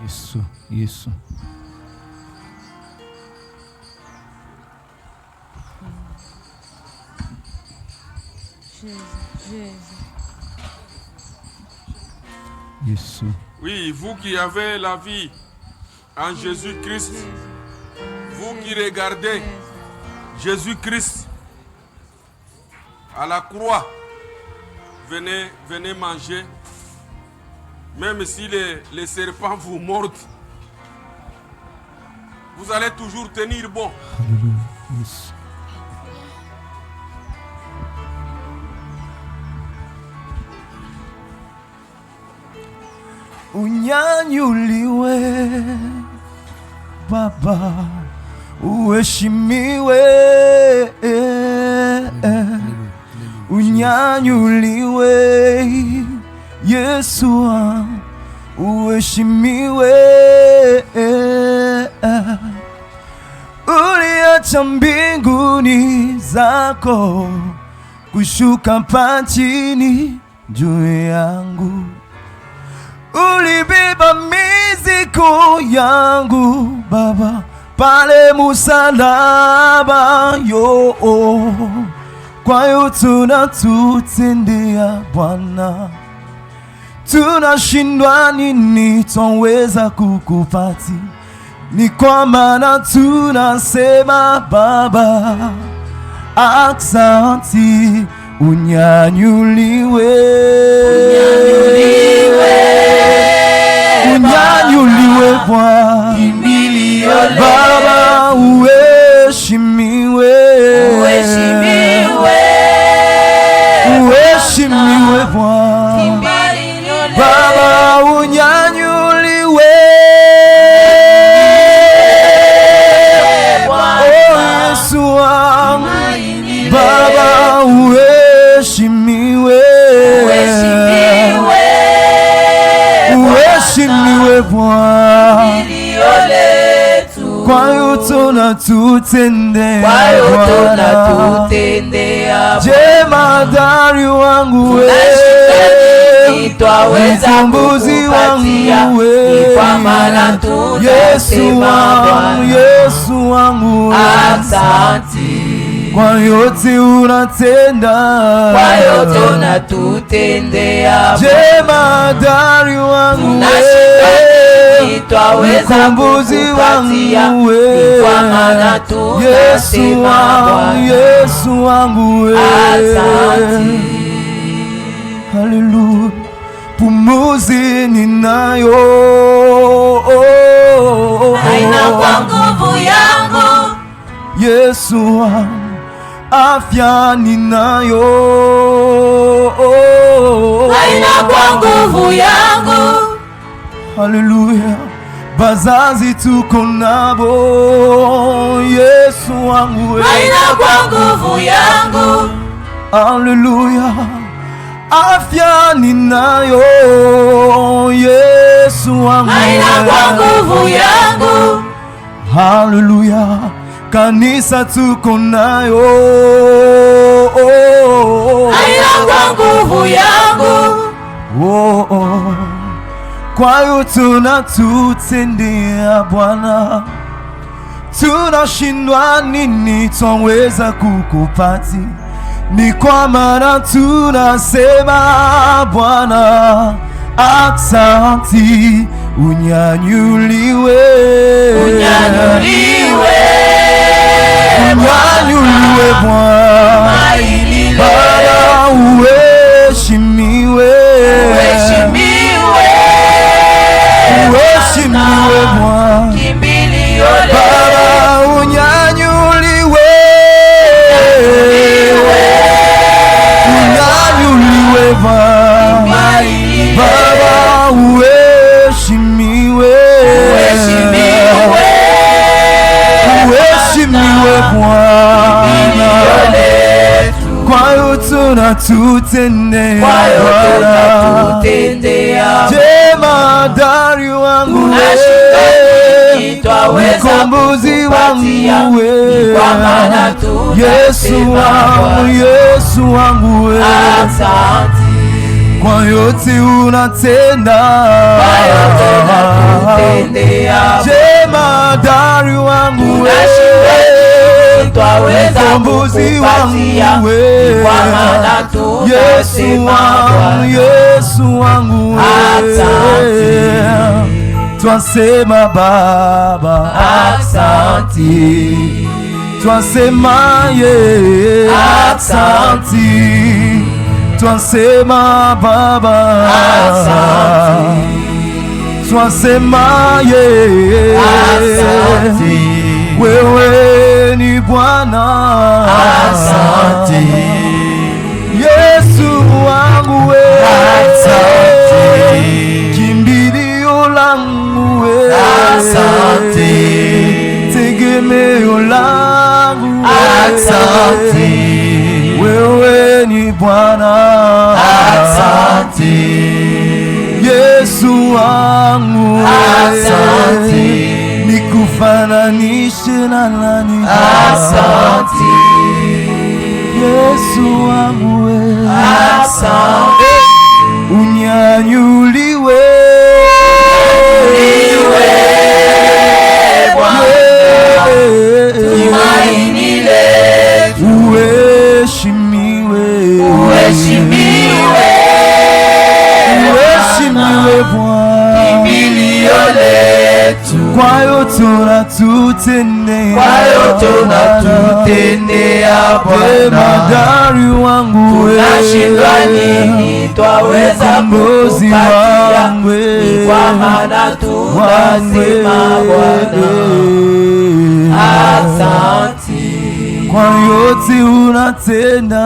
Isso, isso. Isso. Oui, vous qui avez la vie en Jésus-Christ, vous qui regardez Jésus-Christ à la croix, venez manger. Même si les serpents vous mordent, vous allez toujours tenir bon. Alléluia. Isso. Unyanyuliwe Baba, uheshimiwe, unyanyuliwe Yesu, uheshimiwe. Uliacha mbinguni zako kushuka pachini juu yangu, ulibeba mizigo yangu Baba pale musalaba yo. Kwa hiyo tunatutendea Bwana, tunashindwa nini twaweza kukupati? Ni kwa maana tunasema Baba, aksanti, unyanyuliwe, unyanyuliwe Bwana, Baba, uheshimiwe, uheshimiwe Bwana, Baba, unyanyuliwe, Yesu wangu, Baba, uheshimiwe, uheshimiwe Bwana, kwa yote unatutendea Bwana, jemadari wangu wewe, mkombozi wangu wewe, Yesu wangu, Yesu wangu, asante kwa yote unatenda, kwa yote unatutendea, jemadari wangu wewe, mkombozi wangu wewe, Yesu wangu, Yesu wangu wewe, asante. Haleluya, pumuzi ninayo haina kwa nguvu yangu, Yesu wangu, afya ninayo haina kwa nguvu yangu, haleluya, bazazi tuko nabo, Yesu wangu, haina kwa nguvu yangu, haleluya, afya ninayo, Yesu wangu, haina kwa nguvu yangu, haleluya, kanisa tuko nayo, haina kwa nguvu yangu, kwa yote unatutendea Bwana, tunashindwa nini twaweza kukupati? Ni kwa maana tunasema Bwana, aksanti, unyanyuliwe, unyanyuliwe, unyanyuliwe Bwana, Baba, uheshimiwe, uheshimiwe, uheshimiwe Bwana, kimbilio Baba, unyanyuliwe, unyanyuliwe Baba, Baba, uheshimiwe, uheshimiwe Bwana, kwa yote unatutendea Bwana, jemadari wangu wewe, mkombozi wangu wewe, Yesu wangu, Yesu wangu wewe, kwa yote unatenda, jemadari wangu wewe, mkombozi wangu wewe, Yesu wangu, Yesu wangu wewe, twasema Baba, asante, twasema ye, aksanti, twasema Baba, asante, twasema ye, asante, wewe ni Bwana, asante, Yesu wangu wewe, asante, kimbilio langu wewe, asante, tegemeo langu asante, wewe ni Bwana, asante, Yesu wangu asante, nikufananishe na nani? asante, Yesu wangu wewe, asante, unyanyuliwe, tumaini letu, uheshimiwe, uheshimiwe, uheshimiwe unitendea kwa yote unatutendea Bwana. Jemadari wangu wewe, Tunashindwa nini twaweza kukupatia, ni kwa maana tunasema Bwana asanti. kwa yote unatenda,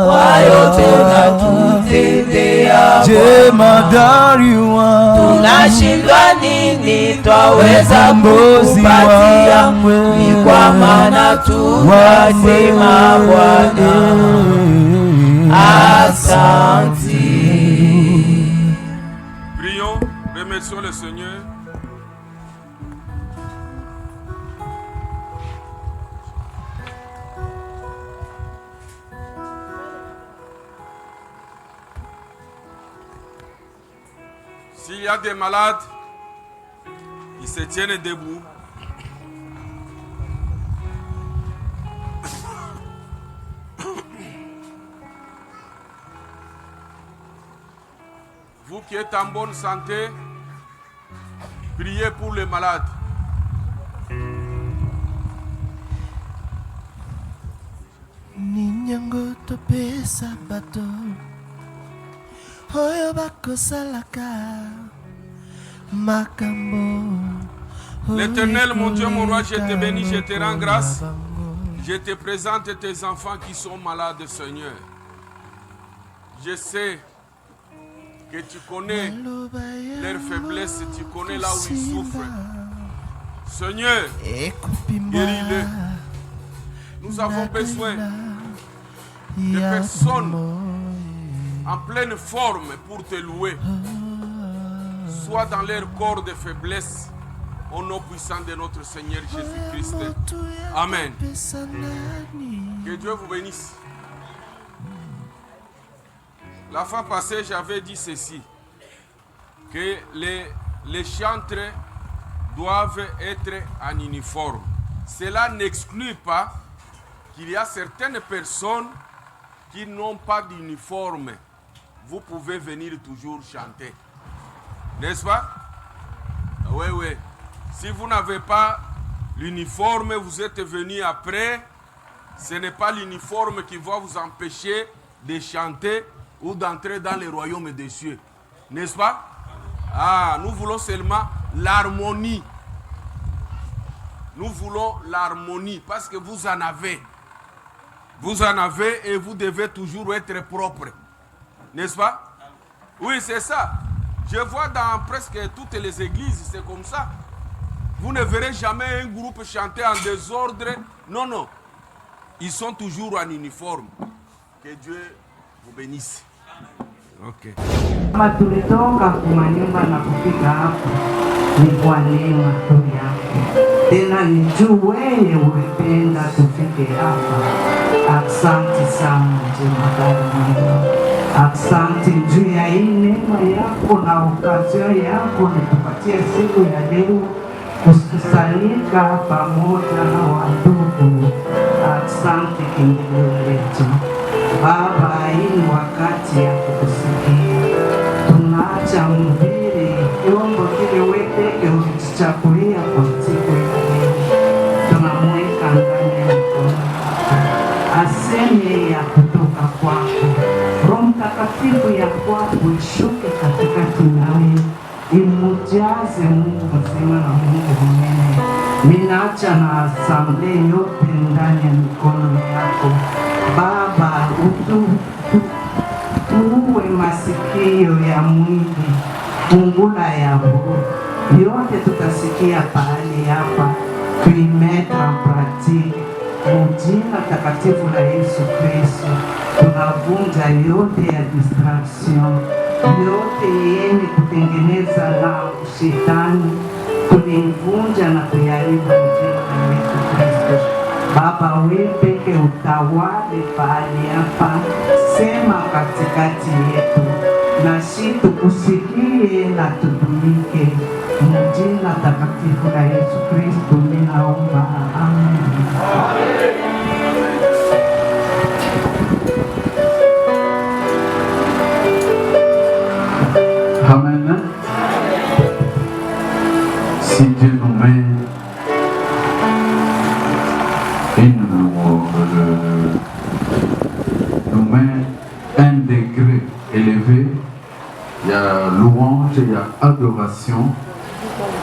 Kwa yote unatutendea jemadari wangu, tunashindwa nini twaweza kukupatia, ni kwa maana tunasema Bwana asanti. Prions, remercions le Seigneur. S'il y a des malades, ils se tiennent debout. Vous qui êtes en bonne santé, priez pour les malades. ninyango topesa bato oyo bakosalaka makambo. L'Éternel, mon Dieu, mon roi, je te bénis, je te rends grâce. Je te présente tes enfants qui sont malades, Seigneur. Je sais que tu connais leurs faiblesses, tu connais là où ils souffrent. Seigneur, guéris-les. Nous avons besoin de personnes en pleine forme pour te louer. Soit dans leur corps de faiblesse, au nom puissant de notre Seigneur Jésus-Christ. Amen. Que Dieu vous bénisse. La fois passée, j'avais dit ceci, que les chantres doivent être en uniforme. Cela n'exclut pas qu'il y a certaines personnes qui n'ont pas d'uniforme. Vous pouvez venir toujours chanter. N'est-ce pas? Oui, oui. Si vous n'avez pas l'uniforme, vous êtes venu après, ce n'est pas l'uniforme qui va vous empêcher de chanter ou d'entrer dans le royaume des cieux. N'est-ce pas? Ah, nous voulons seulement l'harmonie. Nous voulons l'harmonie parce que vous en avez. Vous en avez et vous devez toujours être propre. N'est-ce pas? Oui, c'est ça. Je vois dans presque toutes les églises, c'est comme ça. Vous ne verrez jamais un groupe chanter en désordre. Non, non. Ils sont toujours en uniforme. Que Dieu vous bénisse. Ok. Kama tulitoka kumanyumba na kufika hapa ni kwa neema tu yako. Tena ni juu wewe ulipenda tufike hapa. Asante sana jemadari mwema. Asante juu ya hii neema yako na okazio yako nitupatie siku ya leo kukusanyika pamoja na wandugu. Asante kimbilio letu. Baba, hii ni wakati ya kukusikia. Tunaacha mhubiri vyombo kile wewe ulichakulia kwa siku ya leo. Tunamweka ndani ya mikono yako. Aseme ya kutoka kwako. Roho Mtakatifu ya kwako ishuke katikati nawe. Imujaze Mungu mzima na Mungu mwenyewe. Ninaacha na asamble yote ndani ya mikono yako. Baba, tuwe masikio ya mwili, fungula ya roho. Yote tutasikia pahali hapa, tuimetra praktiki. Jina takatifu la Yesu Kristo, tunavunja yote ya distraction, yote yenye kutengeneza na shetani, tulivunja na kuyaribu jina la Yesu Kristo. Baba, wewe peke utawale pahali hapa, sema katikati yetu, na sisi tukusikie na tutumike. Jina takatifu la Yesu Kristo ninaomba, amen. Amen. Si Dieu nous met nous met un degré élevé. Il y a louange, il y a adoration,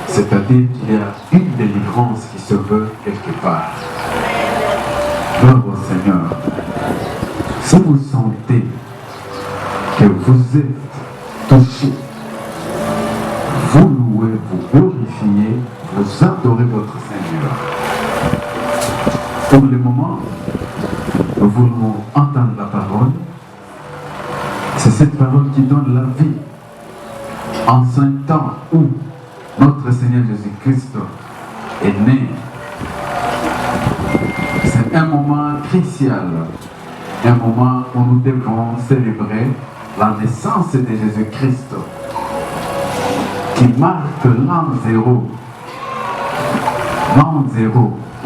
c'est-à-dire qu'il y a une délivrance qui se veut quelque part. Gloire au Seigneur. Si vous sentez que vous êtes touché, vous louez, vous glorifiez, vous adorez votre Seigneur. Pour le moment, nous voulons entendre la parole. C'est cette parole qui donne la vie. En ce temps où notre Seigneur Jésus-Christ est né, c'est un moment crucial, un moment où nous devons célébrer la naissance de Jésus-Christ, qui marque l'an zéro,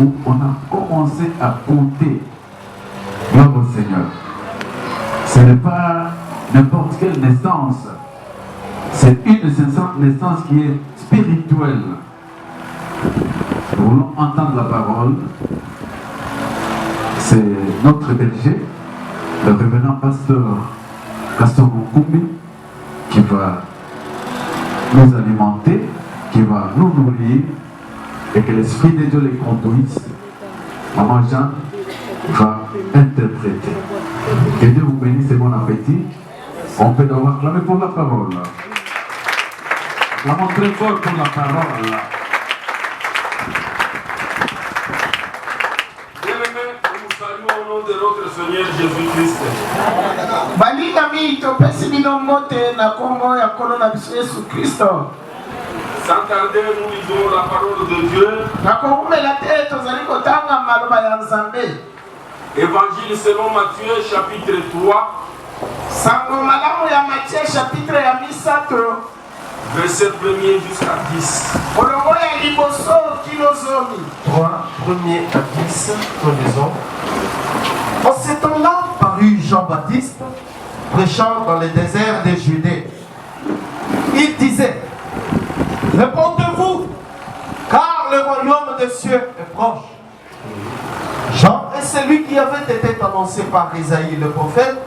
où on a commencé à compter. Gloire au Seigneur. Ce n'est pas n'importe quelle naissance, c'est une naissance qui est spirituelle. Nous voulons entendre la parole. C'est notre berger, le révérend pasteur Mukumbi, qui va nous alimenter, qui va nous nourrir, et que l'Esprit de Dieu les conduise. Maman Jeanne va interpréter. Que Dieu vous bénisse et bon appétit. On peut d'abord acclamer pour la parole. Acclamons très fort pour la parole. Bien-aimés, nous saluons au nom de notre Seigneur Jésus-Christ. Balingami topesi bino mbote na kombo ya nkolo na biso Yesu Kristo. Sans tarder, nous lisons la parole de Dieu. Nakokumela te tozali kotanga maloba ya Nzambe. Évangile selon Matthieu chapitre 3. Sango malamu ya Matthieu chapitre ya misato. Verset 1er jusqu'à 10. Kolongo ya liboso kilozomi. 3, 1er à 10, nous lisons. En ce temps-là, parut Jean-Baptiste, prêchant dans le désert de Judée. Il disait: répondez-vous, car le royaume des cieux est proche. Jean est celui qui avait été annoncé par Isaïe le prophète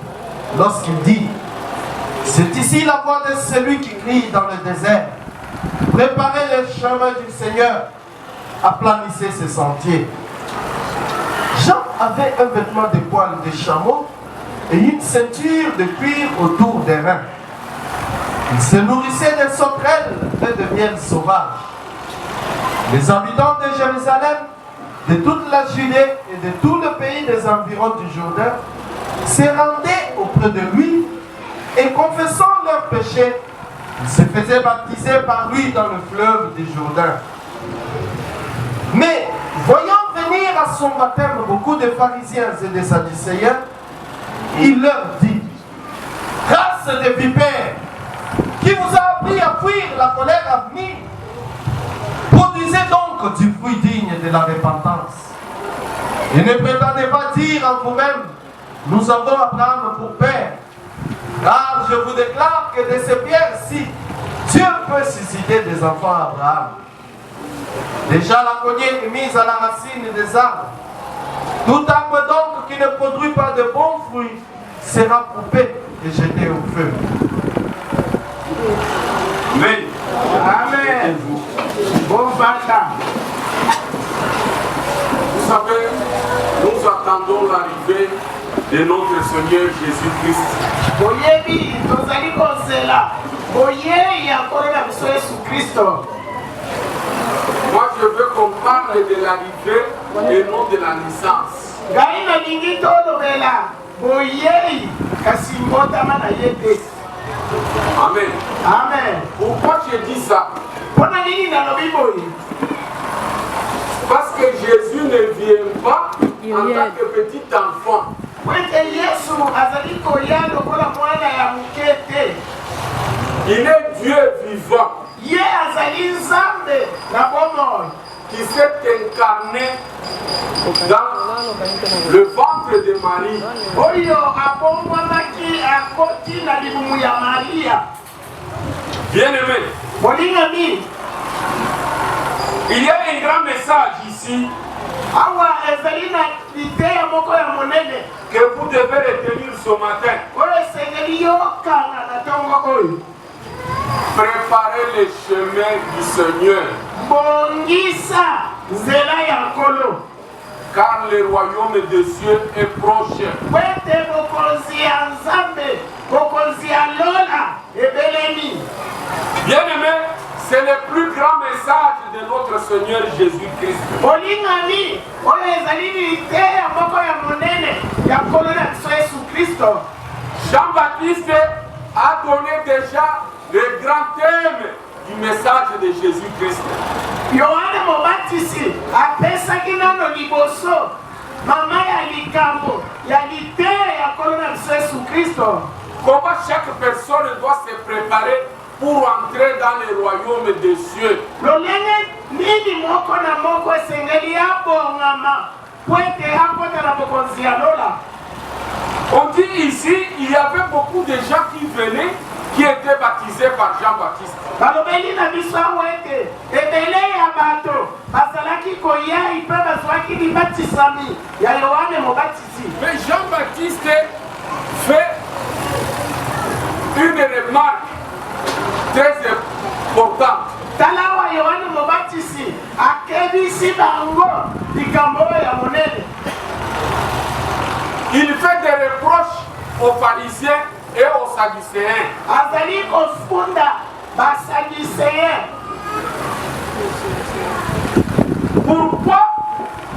lorsqu'il dit: c'est ici la voix de celui qui crie dans le désert. Préparez le chemin du Seigneur, aplanissez ses sentiers. Jean avait un vêtement de poils de chameau et une ceinture de cuir autour des reins. Il se nourrissait de sauterelles et de miel sauvage. Les habitants de Jérusalem, de toute la Judée et de tout le pays des environs du Jourdain se rendaient auprès de lui et confessant leurs péchés, ils se faisaient baptiser par lui dans le fleuve du Jourdain. Mais voyant venir à son baptême beaucoup de pharisiens et de sadducéens, il leur dit: race de vipères, qui vous a appris à fuir la colère à venir? Produisez donc du fruit digne de la repentance. Et ne prétendez pas dire en vous-même: nous avons Abraham pour père. Car je vous déclare que de ces pierres-ci, Dieu peut susciter des enfants à Abraham. Déjà la cognée est mise à la racine des arbres. Tout arbre donc qui ne produit pas de bons fruits sera coupé et jeté au feu. Amen. Amen. Bon matin. Vous savez, nous attendons l'arrivée de notre Seigneur Jésus-Christ. Boyebi, tozali kozela. Boye ya nkolo na biso Yesu Kristo. Moi, je veux qu'on parle de l'arrivée et non de la naissance. Ngai nalingi tolobela boyei kasi mbotama na ye te. Amen. Amen. Pourquoi je dis ça? Mpona nini nalobi boye? Parce que Jésus ne vient pas en tant que petit enfant. Wete Yesu azali koya lokola mwana ya moke te. Il est Dieu vivant Ye azali Nzambe na bomoi qui s'est incarné dans le ventre de Marie. oyo abongwanaki akoti na libumu ya Maria. Bien-aimé, Bolingami, il y a un grand message ici awa ezali na idea moko ya monene que vous devez retenir ce matin. oyo esengeli yokanga na ntongo oyo. Préparez le chemin du Seigneur. Bongisa nzela ya nkolo. Car le royaume des cieux est proche. Kwete bokonzi ya nzambe, bokonzi ya lola ebelemi. Bien-aimé, c'est le plus grand message de notre Seigneur Jésus-Christ. Olingami oyo ezali lite ya moko ya monene ya nkolo na biso Yesu Kristo. Jean-Baptiste a donné déjà le grand thème du message de Jésus-Christ. Yohane Mobatisi apesaki nano liboso mama ya likambo ya lite ya nkolo na biso Yesu Kristo. Comment chaque personne doit se préparer pour entrer dans le royaume des cieux. Lolenge nini moko na moko esengeli abongama kwete akota na bokonzi ya lola. On dit ici, il y avait beaucoup de gens qui venaient, qui étaient baptisés par Jean-Baptiste. Balobeli na biso awete ebele ya bato bazalaki koya ipe bazwaki libatisami ya Yohane Mobatisi. Mais Jean-Baptiste fait une remarque très importante. Talawa Yohane Mobatisi akebisi bango likambo ya monene. Il fait des reproches aux pharisiens et aux sadducéens. Azali kofunda basadducéens. Pourquoi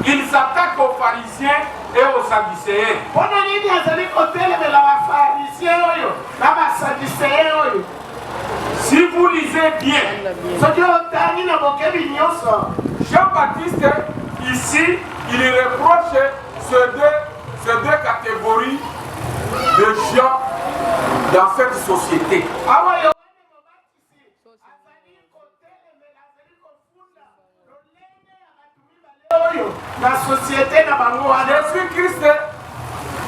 il s'attaque aux pharisiens et aux sadducéens? Pona nini azali kotelemela bafarisiens oyo na basadducéens oyo? Si vous lisez bien, Jean-Baptiste, ici, il reproche ces deux catégories de gens dans cette société. Jésus-Christ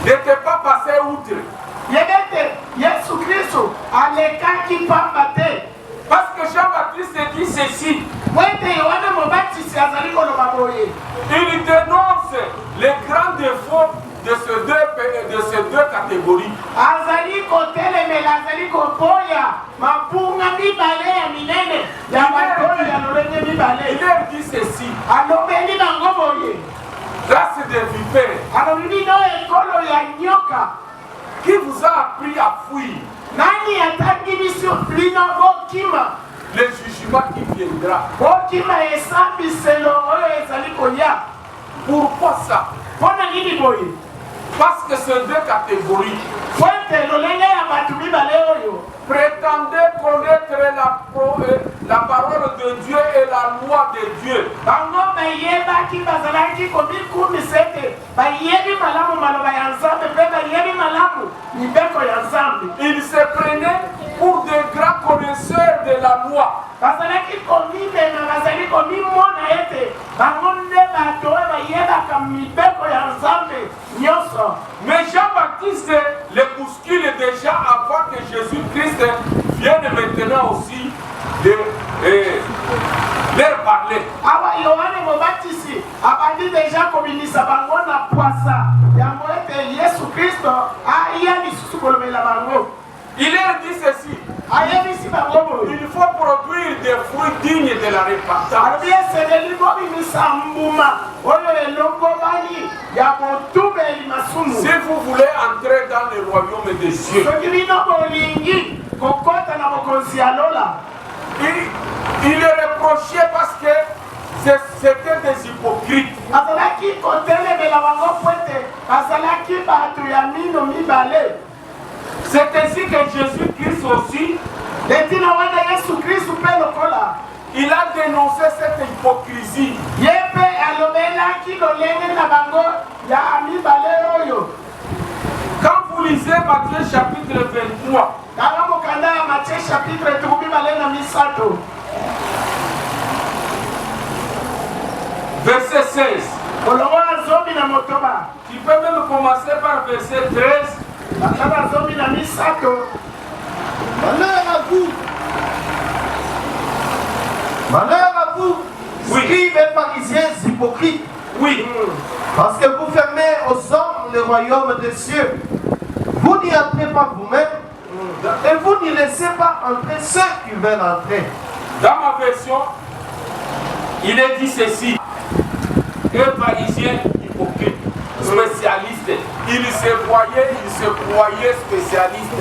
n'était pas passé outre. Parce que Jean-Baptiste dit ceci. Il dénonce les grands défauts de ces deux catégories. Il leur dit ceci. Race de vipères. Qui vous a appris à fuir le jugement qui viendra? Pourquoi ça? Parce que ces deux catégories prétendaient connaître la parole de Dieu et la loi de Dieu. Ils se prenaient pour des grands connaisseurs de la loi. Mais Jean-Baptiste les bouscule déjà avant que Jésus-Christ vienne maintenant aussi leur parler. Il leur dit ceci. Il faut produire des fruits dignes de la repentance. Si vous voulez entrer dans le royaume des cieux, il est reproché parce que c'était des hypocrites. C'est ainsi que Jésus-Christ aussi, il a dénoncé cette hypocrisie. Quand vous lisez Matthieu chapitre 23, verset 16, tu peux même commencer par verset 13. Malheur à vous, scribes et pharisiens hypocrites, Oui. Parce que vous fermez aux hommes le royaume des cieux. Vous n'y entrez pas vous-même. Et vous n'y laissez pas entrer ceux qui veulent entrer. Dans ma version, il est dit ceci. Un pharisien hypocrite, spécialiste. Il se croyait spécialiste.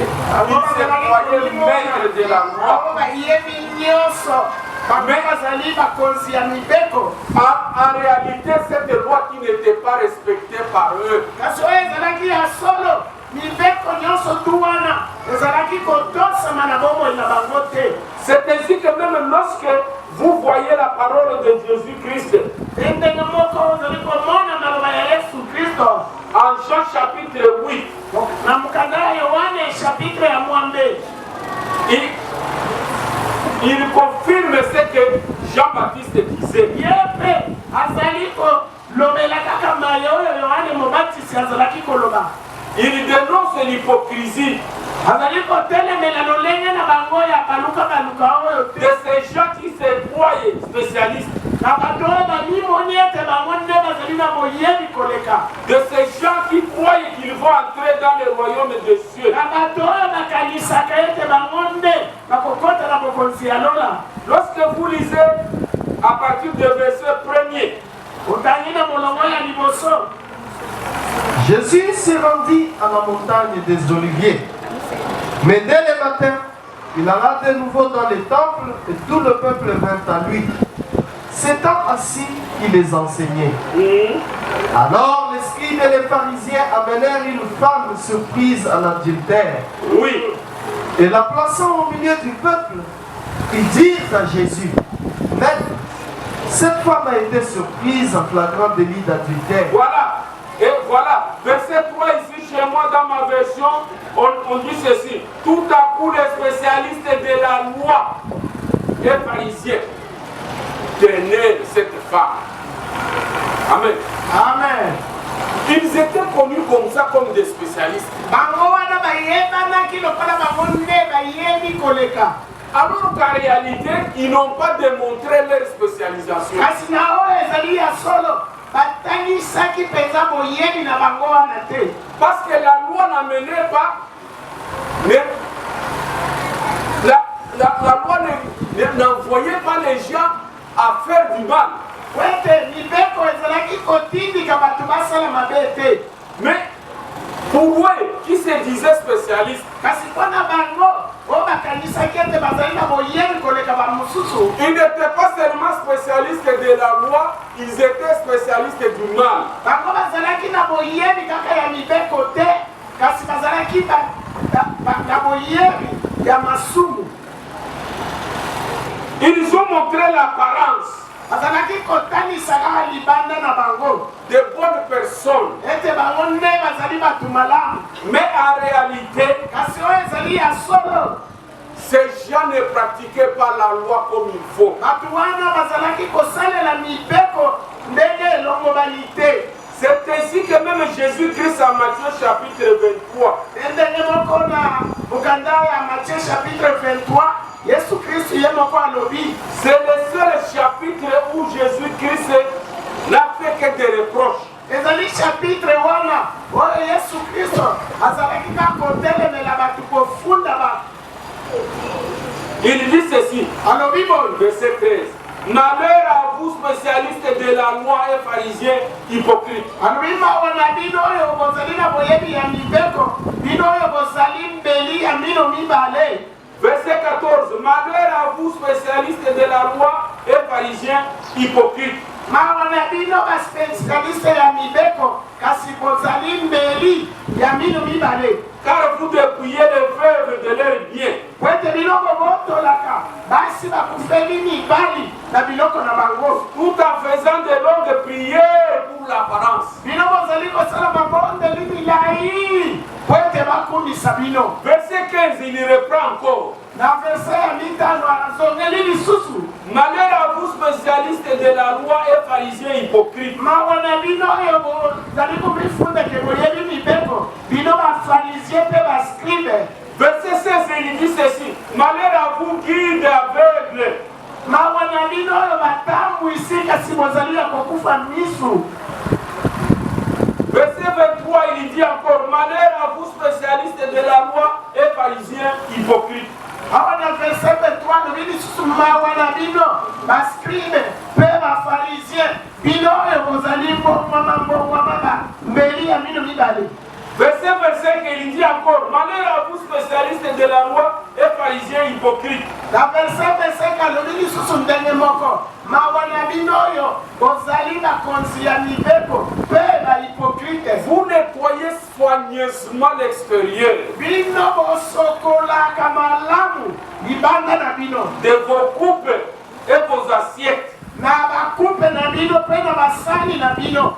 Il se croyait maître de la loi. Mais en réalité, cette loi qui n'était pas respectée par eux. C'est ainsi que même lorsque vous voyez la parole de Jésus-Christ, en Jean chapitre 8, il confirme ce que Jean-Baptiste disait. Il dénonce l'hypocrisie de ces gens qui se croient spécialistes, de ces gens qui croient qu'ils vont entrer dans le royaume des cieux. Lorsque vous lisez à partir du verset 1er, Jésus s'est rendu à la montagne des Oliviers. Mais dès le matin, il alla de nouveau dans le temple et tout le peuple vint à lui. S'étant assis, il les enseignait. Alors les scribes et les pharisiens amenèrent une femme surprise à l'adultère. Oui. Et la plaçant au milieu du peuple, ils dirent à Jésus, Maître, cette femme a été surprise en flagrant délit d'adultère. Voilà. Et voilà, verset 3 ici chez moi dans ma version, on dit ceci. Tout à coup les spécialistes de la loi et pharisiens tenaient cette femme. Amen. Amen. Ils étaient connus comme ça, comme des spécialistes. Alors qu'en réalité, ils n'ont pas démontré leur spécialisation. Parce que la loi n'amenait pas, mais la loi n'envoyait pas les gens à faire du mal. Mais pour eux qui se disaient spécialistes, ils n'étaient pas seulement spécialistes de la loi, ils étaient spécialistes du mal. Ils ont montré l'apparence de bonnes personnes. Mais en réalité, ces gens ne pratiquaient pas la loi comme il faut. C'est ainsi que même Jésus-Christ en Matthieu chapitre 23, c'est le seul chapitre où Jésus-Christ n'a fait que des reproches. Il dit ceci, verset 13. Malheur à vous, spécialistes de la loi et pharisiens hypocrites. Verset 14. Malheur à vous, spécialistes de la loi et pharisiens hypocrites. Car vous dépouillez les veuves de leurs biens. Tout en faisant de longues prières pour l'apparence. Verset 15, il reprend encore. Malheur à vous, spécialistes de la loi et pharisiens hypocrites. Verset 16, il dit ceci. Malheur à vous, guides aveugles. mibale. Verset 25, il dit encore, malheur à vous spécialistes de la loi et pharisiens hypocrites. Na verset 25 alobi lisusu ndenge moko mawa na bino oyo bozali bakonzi ya mibeko mpe bahypokrite. Vous nettoyez soigneusement l'extérieur Bino bosokolaka malamu libanda na bino de vos coupes et vos assiettes, na bakupe na bino mpe na basani na bino,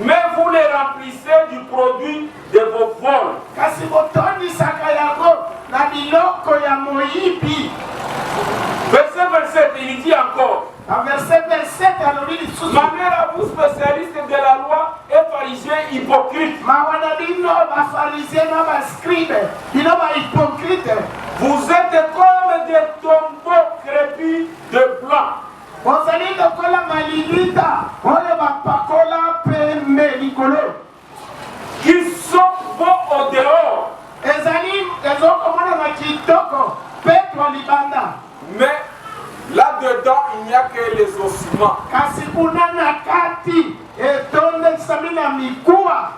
mais vous les remplissez du produit de vos vols. kasi botondisaka yango na biloko ya moyibi. Verset 27, il dit encore, Na verset 27 alobi lisusu malheur à vous spécialistes de la loi et pharisiens hypocrites. mawa na bino bafarisien na bascribe bino bahypokrite. Vous êtes comme des tombeaux crépus de blanc, Bozali lokola malilita oyo bapakola pembe likolo, qui sont beaux au dehors, ezali ezokomonana kitoko petwa libanda, mais là-dedans, il n'y a que les ossements. kasi kuna na kati etondisami na mikuwa.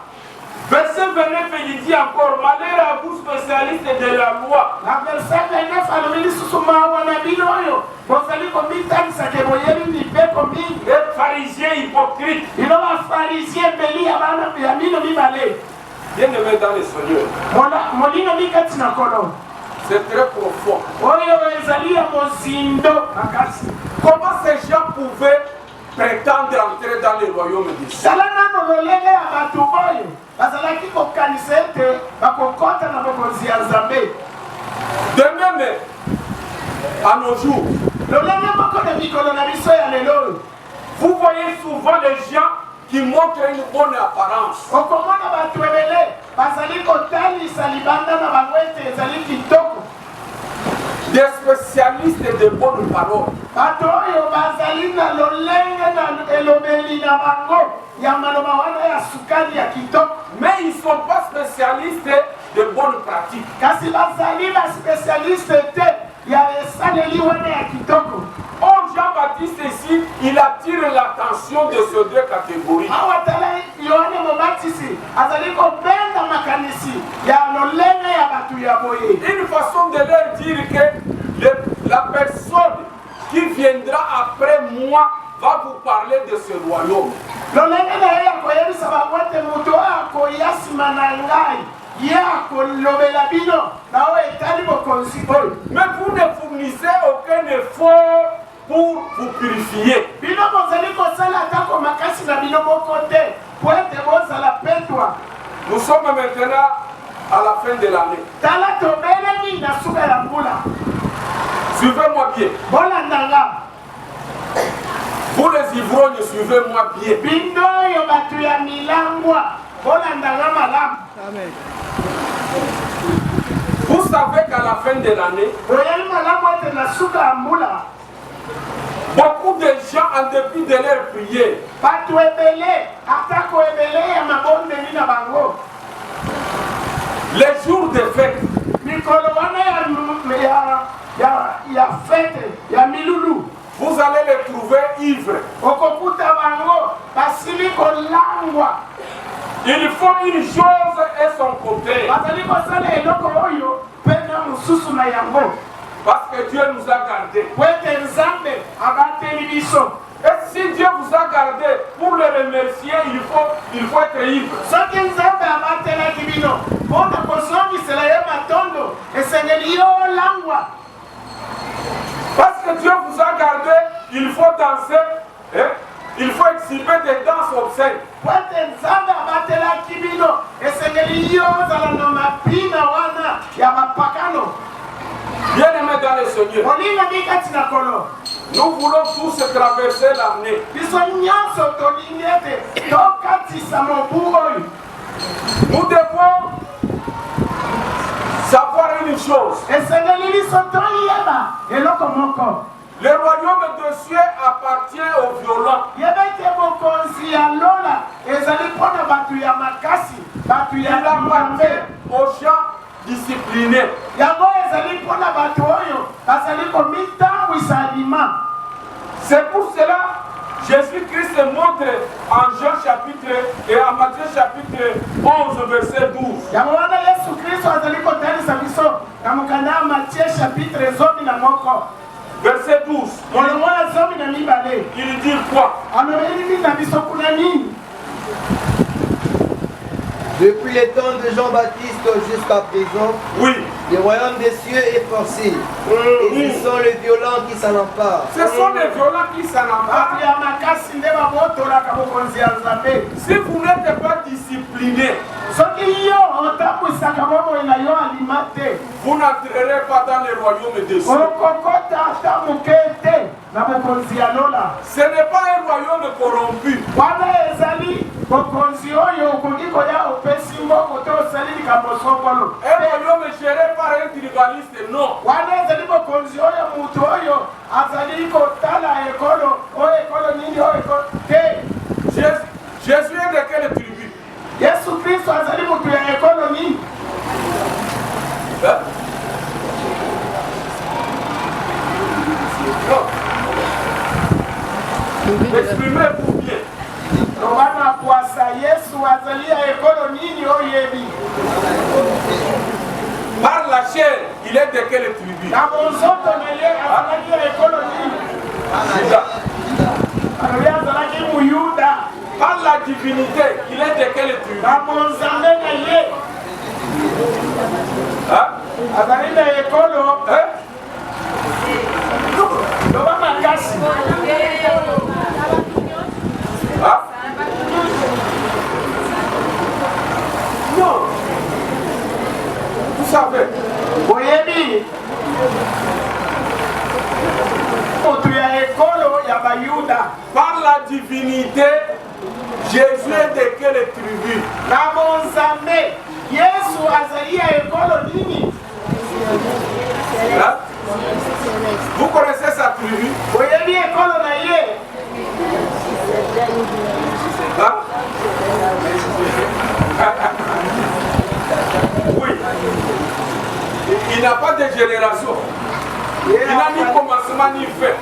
Verset 29, il dit encore, malheur à vous spécialistes de la loi, Na verset 29 alobi lisusu mawa na bino oyo bozali komitanisaka boyebi mibeko mingi, les pharisiens hypocrites. bino bafarisien beli ya bana ya mino mibale. Bien-aimés dans le Seigneur, Molino mikati na kolo c'est très profond. oyo ezali ya mozindo makasi. Comment ces gens pouvaient prétendre entrer dans le royaume de Dieu? Tala nano lolenge ya bato oyo bazalaki kokanisa ete bakokɔta na bokonzi ya Nzambe. De même, à nos jours, Lolenge moko na mikolo na biso ya lelo vous voyez souvent les gens qui montrent une bonne apparence. okomona bato ebele bazali kotalisa libanda na bango ete ezali kitoko. Des spécialistes de bonnes paroles. Bato oyo bazali na lolenge na elobeli na bango ya maloba wana ya sukali ya kitoko, Mais ils ne sont pas spécialistes de bonnes pratiques. kasi bazali baspesialiste te ya esaleli wana ya kitoko. Or, Jean-Baptiste ici, il attire l'attention de ces deux catégories. Awa tala Yohane Mobatisi azali kobenga makanisi ya lolenge ya bato ya boye. Une façon de leur dire que la personne qui viendra après moi va vous parler de ce royaume. Lolenge na ye ya koyebisa bango ete moto oyo akoya nsima na ngai ye akolobela bino na oyo etali bokonzi oyo. Mais vous ne fournissez aucun effort pour vous purifier. Bino bozali kosala atako makasi na bino moko te po ete bozala petwa. Nous sommes maintenant à la fin de l'année. Tala tobeleli na suka ya mbula. Suivez-moi bien. Bolandanga Vous les ivrognes, suivez-moi bien. bino oyo bato ya milangwa bolandanga malamu. Vous savez qu'à la fin de l'année, Boyeli malamu ete na suka ya mbula beaucoup de gens, en dépit de leur prière, bato ebele atako ebele ya mabondeli na bango les jours de fête, mikolo wana ya fete ya milulu vous allez les trouver ivres. okokuta bango basili kolangwa. Ils font une chose et son côté. Bazali kosala eloko oyo mpe na mosusu na yango Parce que Dieu nous a gardés. po ete Nzambe abateli biso. Et si Dieu vous a gardés, pour le remercier, il faut être ivre. Soki Nzambe abatelaki bino mpo na kozongisela ye matondo esengeli yo olangwa. Parce que Dieu vous a gardés, il faut danser, hein? Il faut exhiber des danses obscènes. Po ete Nzambe abatelaki bino esengeli yo ozala na mapina wana ya bapakano. Bien-aimés dans le Seigneur, Moninga mikati na kolo nous voulons tous traverser l'année. biso nyonso tolingi ete tokatisa mobu oyo. Nous devons savoir une chose. Esengeli biso toyeba eloko moko. Le royaume de Dieu appartient aux violents. Yebete bokonzi ya lola ezali mpona bato ya makasi, bato Il ya appartient lambe. aux gens disciplinés. Yango ezali mpona bato oyo bazali komitambwisa alima. C'est pour cela Jésus-Christ montre en Jean chapitre et en Matthieu chapitre 11 verset 12. Yamwana Yesu Kristo azaliko tayari biso na mukanda Matthieu chapitre 11 verset 12. Il dit quoi? Depuis les temps de Jean-Baptiste jusqu'à présent, oui, le royaume des cieux est forcé. Et ce sont les violents qui s'en emparent. Ce sont les violents qui s'en emparent. Si vous n'êtes pas discipliné, vous n'entrerez pas dans le royaume des cieux. Ce n'est pas un royaume corrompu. Un royaume géré par un tribaliste, non. Jésus est de quelle tribu? Yesu Kristo azali mutu ya ekolo nini? Exprimez-vous bien. Romana kwasa Yesu azali ya ekolo nini oyebi? Par la chair, il est de quelle tribu? Na monzoto na ye azali ya ekolo nini? Azali muyuda. Par la divinité, il est de quelle tribu? Na monzambe na ye. Azali na ekolo. Loba makasi. Non. Vous savez. Oyebi. Par la divinité, Jésus est de quelle tribu? Vous connaissez sa tribu? Oui. Il n'a pas de génération. Il n'a ni commencement ni fin.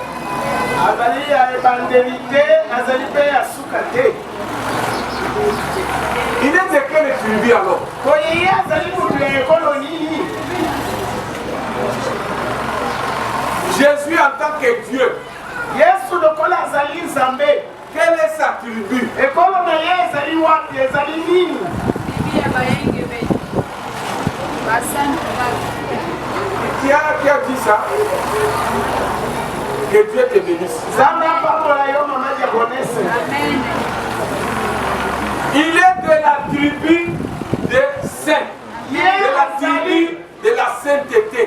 Il est de quelle tribu alors? Jésus en tant que Dieu. Quelle est sa tribu? Qui a dit ça? Que Dieu te bénisse. Il est de la tribu des saints, de la tribu de la sainteté.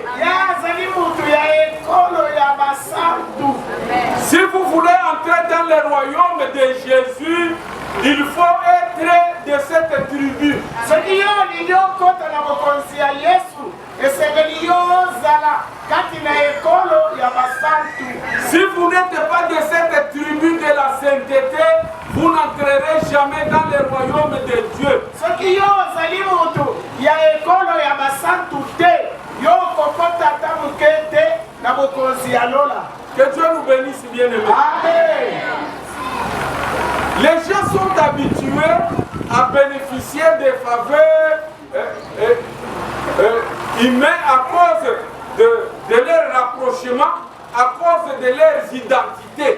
Si vous voulez entrer dans le royaume de Jésus, il faut être de cette tribu. Si vous n'êtes pas de cette tribu de la sainteté, vous n'entrerez jamais dans le royaume de Dieu. Que Dieu nous bénisse, bien-aimés. Les gens sont habitués à bénéficier des faveurs humains à cause de leur rapprochement, à cause de leurs identités.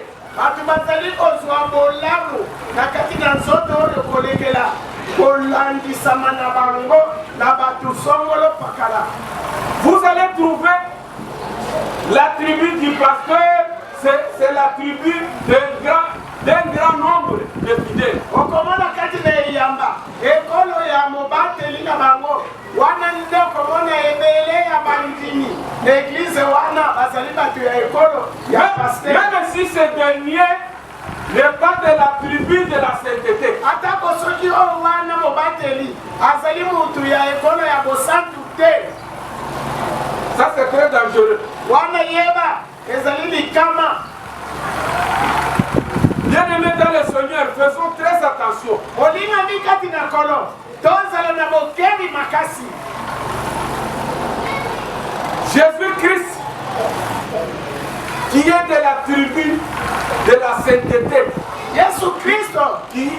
Vous allez trouver la tribu du pasteur, c'est la tribu d'un grand nombre de fidèles. Même si ce dernier n'est pas de la tribu de la sainteté. Ça c'est très dangereux. Bien-aimés dans le Seigneur, faisons très attention. Jésus-Christ, qui est de la tribu de la sainteté, Yesu Kristo qui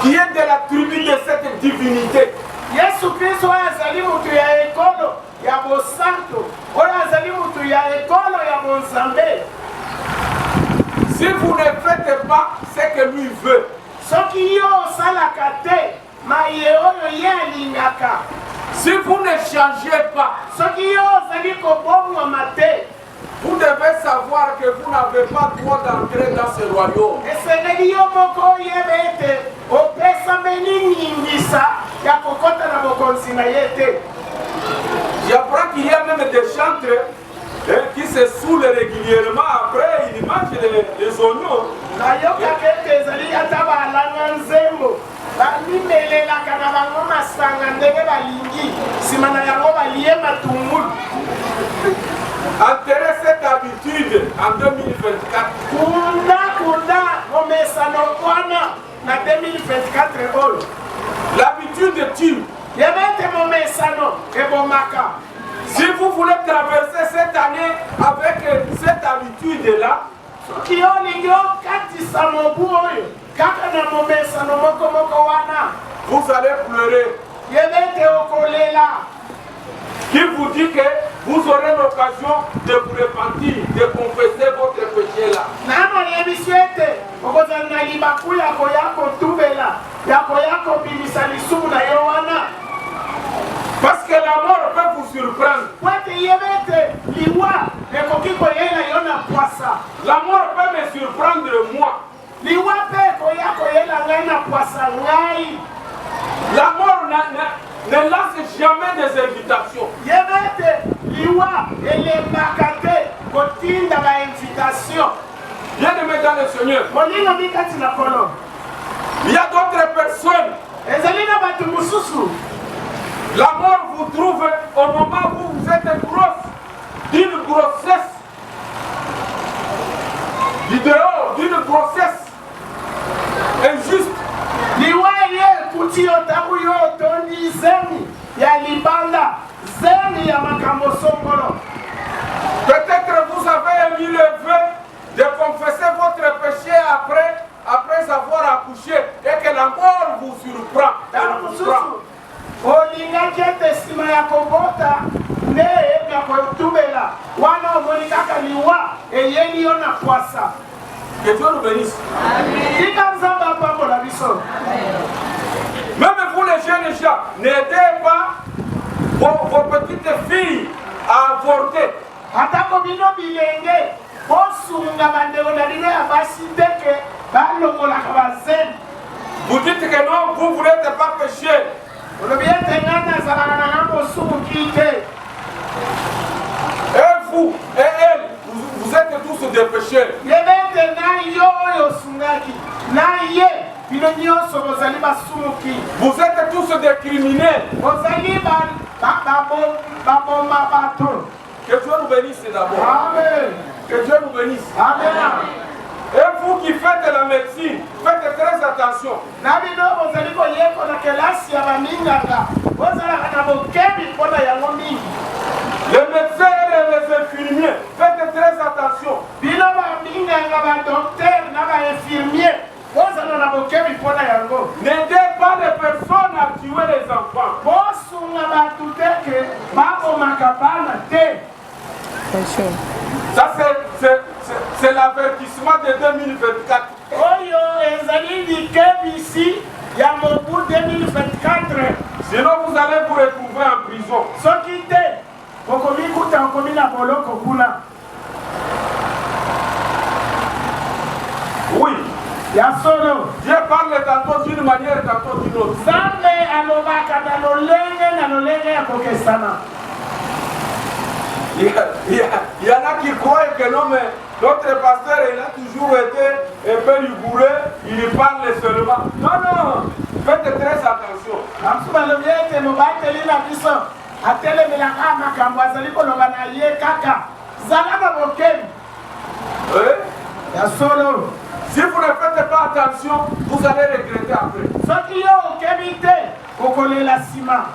est de la tribu de cette divinité. Yesu Kristo oyo azali mutu ya ekolo ya bosantu, oyo azali mutu ya ekolo ya bonzambe. Si vous ne faites pas ce que lui veut, soki yo osalaka te maye oyo ye alingaka, si vous ne changez pas, soki yo ozali kobongwama te, vous devez savoir que vous n'avez pas droit d'entrer dans ce royaume. esengeli yo moko oyeba ete opesameli ningisa ya kokota na bokonzi na ye te. J'apprends qu'il y a même des chantres qui se saoulent régulièrement, après ils mangent les oignons. nayokaka ete ezali ata balanga nzembo bamimelelaka na bango masanga ndenge balingi, nsima na yango balie matungulu. Enterrez cette habitude en 2024. kunda momesano wana na 2024 oyo. L'habitude tue. yeba ete momesano ebomaka. Si vous voulez traverser cette année avec cette habitude-là, soki olingi okatisa mobu oyo kaka na momesano moko wana, vous allez pleurer. yeba ete okolela. Qui vous dit que vous aurez l'occasion de vous repentir, de confesser votre péché là. nano yebisi ete okozala na libaku ya koya kotubela, ya koya kobimisa lisumu na yo wana. Parce que la mort peut vous surprendre. po ete yeba ete liwa ekoki koyela yo na pwasa. La mort peut me surprendre moi. liwa mpe ekoya koyela ngai na pwasa ngai. La mort ne lance jamais des invitations. yeba ete liwa elembaka te kotinda bainvitation. Bien-aimés dans le Seigneur, molinga mikati na kolo, il y a d'autres personnes. ezali na bato mosusu La mort vous trouve au moment où vous êtes grosse, d'une grossesse, du dehors, d'une grossesse injuste. liwa ye ekuti yo ntango yo otondi zemi ya libanda, zemi ya makambo songolo. Peut-être vous avez émis le vœu de confesser votre péché après avoir accouché et que la mort vous surprend. Ntango mosusu olingaki ete nsima ya kobota nde ya kotubela wana omoni kaka liwa eyeli yo na pwasa. Que Dieu nous bénisse. tika nzambe apambola biso. Même vous les jeunes gens, n'aidez pas vos petites filles à avorter. atako bino bilenge bosunga bandeko na bino ya basi teke balongolaka bazemi. Vous dites que non, vous voulez pas pécher. olobi ete ngai nazalaka na nga mosuki te. Et vous et elle, vous êtes tous des pécheurs. yeba ete ngai yo oyo osungaki na ye bino nyonso bozali basumuki. Vous êtes tous des criminels. bozali baboma bato. Que Dieu nous bénisse d'abord. Amen. Que Dieu nous bénisse. Amen. Et vous qui faites la médecine, faites très attention. na bino bozali koyekola kelasi ya baminganga bozalaka na bokebi mpo na yango mingi. Les médecins et les infirmiers, faites très attention. bino baminganga badoktere na bainfirmier bozala na bokebi mpo na yango. N'aidez pas les personnes à tuer les enfants. bosunga bato teke babomaka bana te. Ça, c'est l'avertissement de 2024. oyo ezali likebisi ya mobu 2024. Sinon, vous allez vous retrouver en prison. soki te okomikuta okomi na boloko kuna. Oui. ya solo Dieu parle tantôt d'une manière, tantôt d'une autre. nzambe alobaka na lolenge ya kokesana. Il y en a qui croient que non, mais notre pasteur, il a toujours été un peu rigoureux, il parle seulement. Non, non, faites très attention. bamosusu balobi ete mobateli na biso atelemelaka makambo azali koloba na ye kaka. zala na bokebi ya solo. Si vous ne faites pas attention, vous allez regretter après. soki yo okebi te okolela nsima.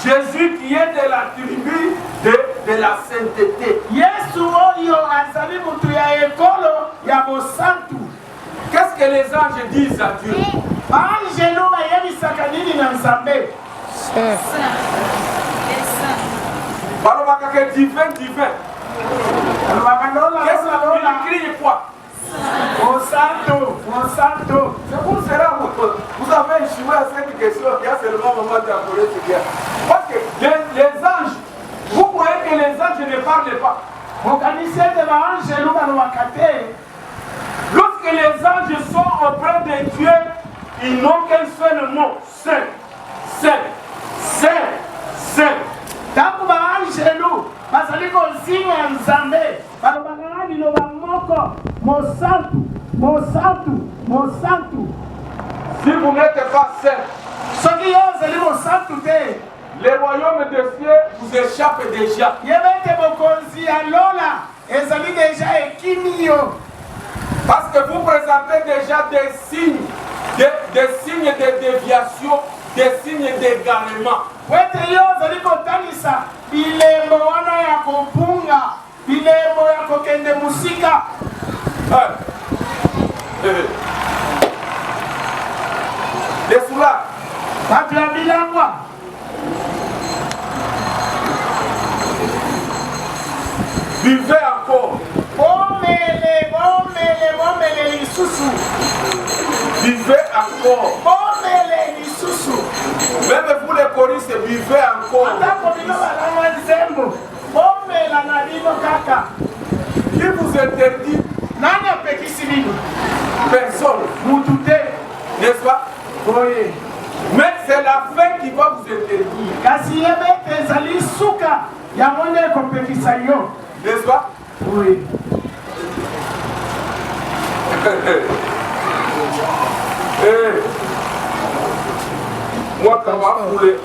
Jésus qui est de la tribu de de la sainteté. Yesu oyo azali mutu ya ekolo ya bosantu. Qu'est-ce que les anges disent à Dieu? Angelo bayebisaka nini na Nzambe? Balobaka que divin, divin. Qu'est-ce qu'il crie quoi? Monsanto, Monsanto. C'est pour cela que vous avez échoué à cette question. Il y a seulement un moment d'appeler ce qu'il y a. Parce que les anges, vous croyez que les anges ne parlent pas. Lorsque les anges sont auprès de Dieu, ils n'ont qu'un seul mot. Saint, Saint, Saint, Saint. Tangu baangelu bazali kozinga Nzambe balobaka liloba moko mosantu mosantu mosantu. Si vous n'êtes pas saint, soki yo ozali mosantu te, le royaume des cieux vous échappe déjà. yebete bokonzi ya lola ezali deja ekimi yo. Parce que vous présentez déjà des signes de déviation, des signes d'égarement. Wete yo ozali kotanisa bilembo wana ya kopunga, bilembo ya kokende musika. Les soulats. Bato ya bilangwa. Vivez encore. Bomele, bomele, bomele lisusu. Vivez encore. Bomele lisusu. Même vous les choristes, vivez encore. Atako bino balangwa nzembo. Bomela na bino kaka. Qui vous interdit? Nani apekisi bino? Personne. Mutu te. N'est-ce pas? Oui. Mais c'est la fin qui va vous interdire. Kasi yebete ezali suka ya mwende kopekisa yo. N'est-ce pas? Oui. Moi, quand on va fouler.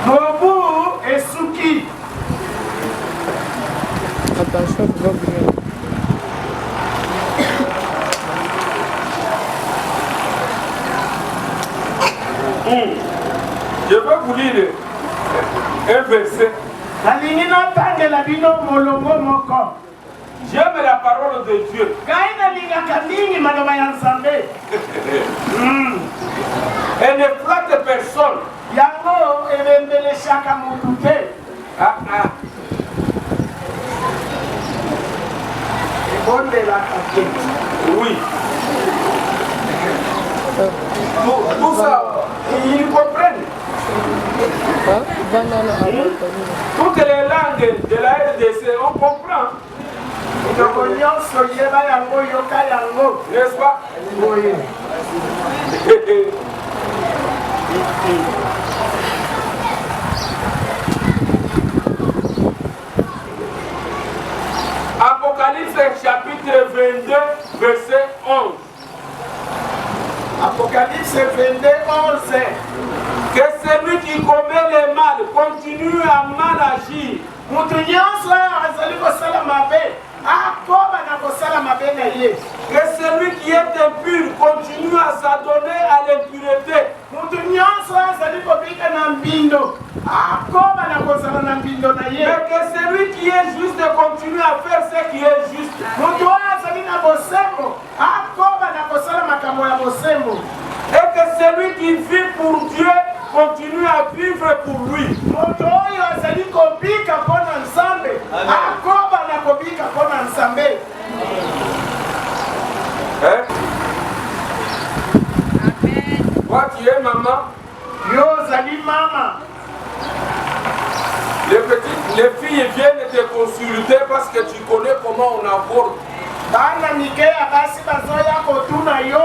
Mobu esuki. Attention, vous va brûler. Je vais vous lire un verset. Nalingi natangela bino molongo moko. J'aime la parole de Dieu. Ngai nalingaka mingi maloba ya Nzambe. Elle ne flatte personne. Yango ebembeleshaka mutu te. Ebondelaka te. Oui. Tout ça, ils comprennent. Toutes les langues de la RDC, on comprend. N'est-ce pas? Oui. Apocalypse chapitre 22, verset 11. Apocalypse 22, 11. Que celui qui commet le mal continue à mal agir. Mutu nyonso azali kosala mabe akoba na kosala mabe na ye. Que celui qui est impur continue à s'adonner à l'impureté. Mutu nyonso azali kobika na mbindo akoba na kosala na mbindo na ye. Mais que celui qui est juste continue à faire ce qui est juste. Mutu azali na bosembo akoba na kosala makambo ya bosembo. Et que celui qui vit pour Dieu continue à vivre pour lui. Mutu oyo azali kobika mpona Nzambe akoba na kobika mpona Nzambe. Toi tu es maman. Yo ozali mama. Les filles viennent te consulter parce que tu connais comment on aborde. Bana mike ya basi bazoya kotuna yo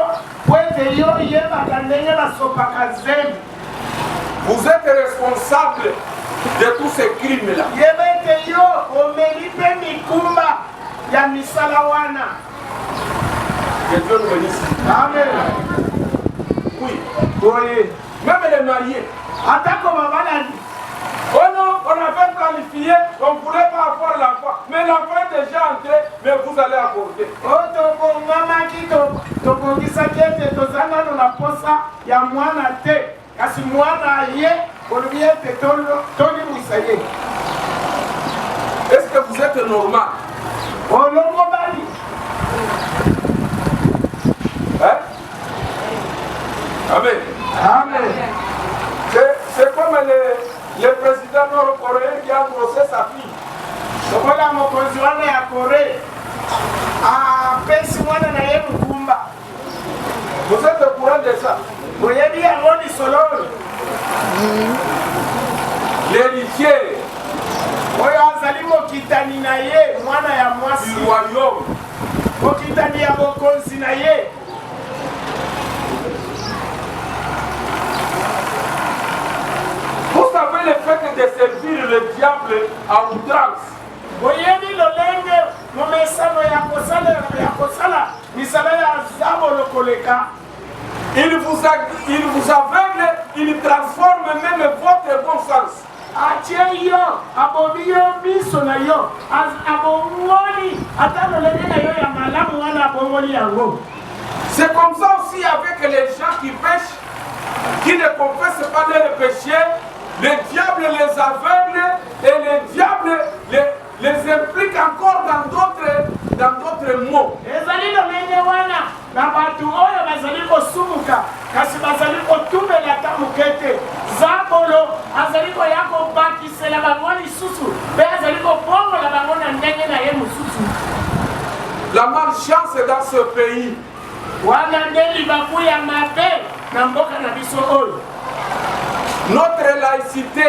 pwete yo yebaka ndenge basopaka zembe. Vous êtes responsable de tous ces crimes-là. Yebete yo omeli mpe mikumba ya misala wana. Que Dieu nous bénisse. Amen. Oui. Oui. Même les mariés. Atako babalani. Oh non, on avait qualifié, on ne pourrait pas avoir l'enfant. Mais l'enfant est déjà entré, mais vous allez aborder. Otobongamaki tobongisaki ete toza nano na posa ya mwana te. Kasi mwana ye olobi ete tolimwisa ye. Est-ce que vous êtes normal? Hein? Amen. Amen. C'est comme le président nord-coréen qui a grossé sa fille. Sokola mokonzi wana ya Corée. Pesi mwana na ye mukumba. Vous êtes au courant de ça? Boyebi yango ni sololo. L'héritier oyo azali mokitani na ye mwana ya mwasi du royaume, mokitani ya bokonzi na ye. Vous savez le fait de servir le diable à outrance. Boyebi lolenge momesano ya kosala misala ya zabolo koleka. Il vous aveugle, il transforme même votre bon sens. Atie yo, abomi yo miso na yo, abongoli, ata lolenge na yo ya malamu wana abongoli yango. C'est comme ça aussi avec les gens qui pêchent, qui ne confessent pas leurs péchés. Le diable les aveugle et le diable les implique encore dans d'autres mots. Ezali lolenge wana na batu oyo bazali kosumuka kasi bazali kotumela ta mukete zabolo azali koya kobakisela bango lisusu mpe azali kobongola bango na ndenge na ye mosusu. La malchance dans ce pays. Wana nde libaku ya mabe na mboka na biso oyo. Notre laïcité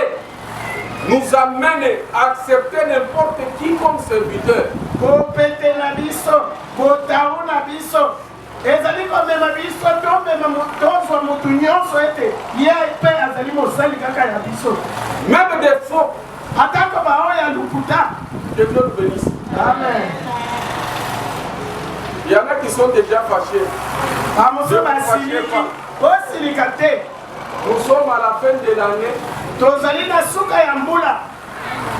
nous amène à accepter n'importe qui comme serviteur. Kopete na biso, kotau na biso. Ezali komema biso tomema tozwa mutu nyonso ete ye mpe azali mosali kaka ya biso. Même des faux. Atako baoyo ya luputa. Que Dieu nous bénisse. Amen. Il y en a qui sont déjà fâchés. Nous sommes à la fin de l'année.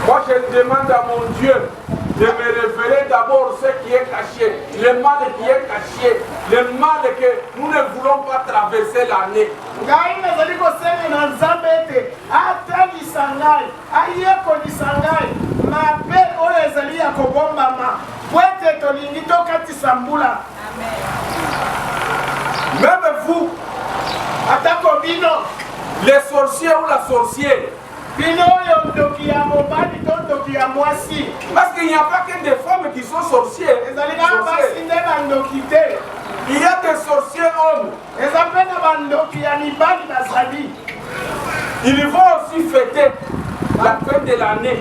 Moi je demande à mon Dieu de me révéler d'abord ce qui est caché, le mal qui est caché, le mal que nous ne voulons pas traverser l'année. Même vous, les sorciers ou la sorcière, parce qu'il n'y a pas que des femmes qui sont sorcières. Il y a des sorciers hommes. Ils vont aussi fêter la fin de l'année.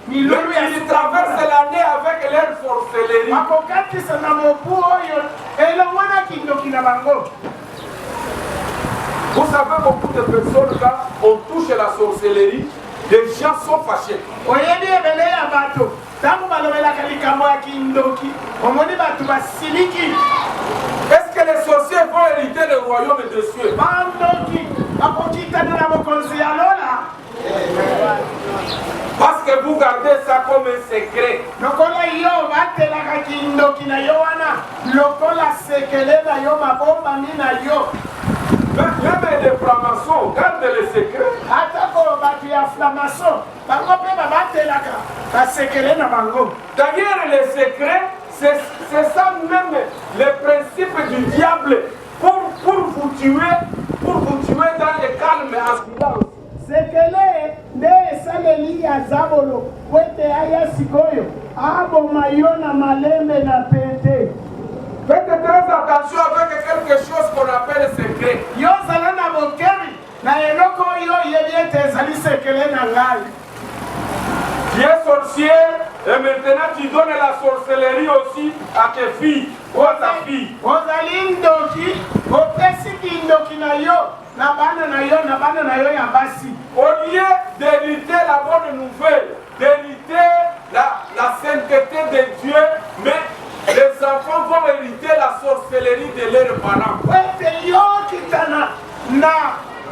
Ils traversent l'année avec leur sorcellerie. Vous savez, beaucoup de personnes, quand on touche la sorcellerie, les gens sont fâchés. Est-ce que les sorciers vont hériter le royaume de cieux? Parce que vous gardez ça comme un secret. Même les francs-maçons gardent le secret. D'ailleurs, le secret, c'est ça même le principe du diable pour vous tuer dans le calme en silence. Sekele nde esaleli ya zabolo kwete aya sikoyo aboma yo na malembe na pete. Faites très attention avec quelque chose qu'on appelle secret. Yo zala na bokeri na eloko yo yebi ete ezali sekele na ngai. Tu es sorcière et maintenant tu donnes la sorcellerie aussi à tes filles ou à ta fille. Ozali ndoki opesi kindoki na yo. Na bana na yo ya basi. Au lieu d'hériter la bonne nouvelle, d'hériter la sainteté de Dieu, mais les enfants vont hériter la sorcellerie de leurs parents. Wete yo kitana na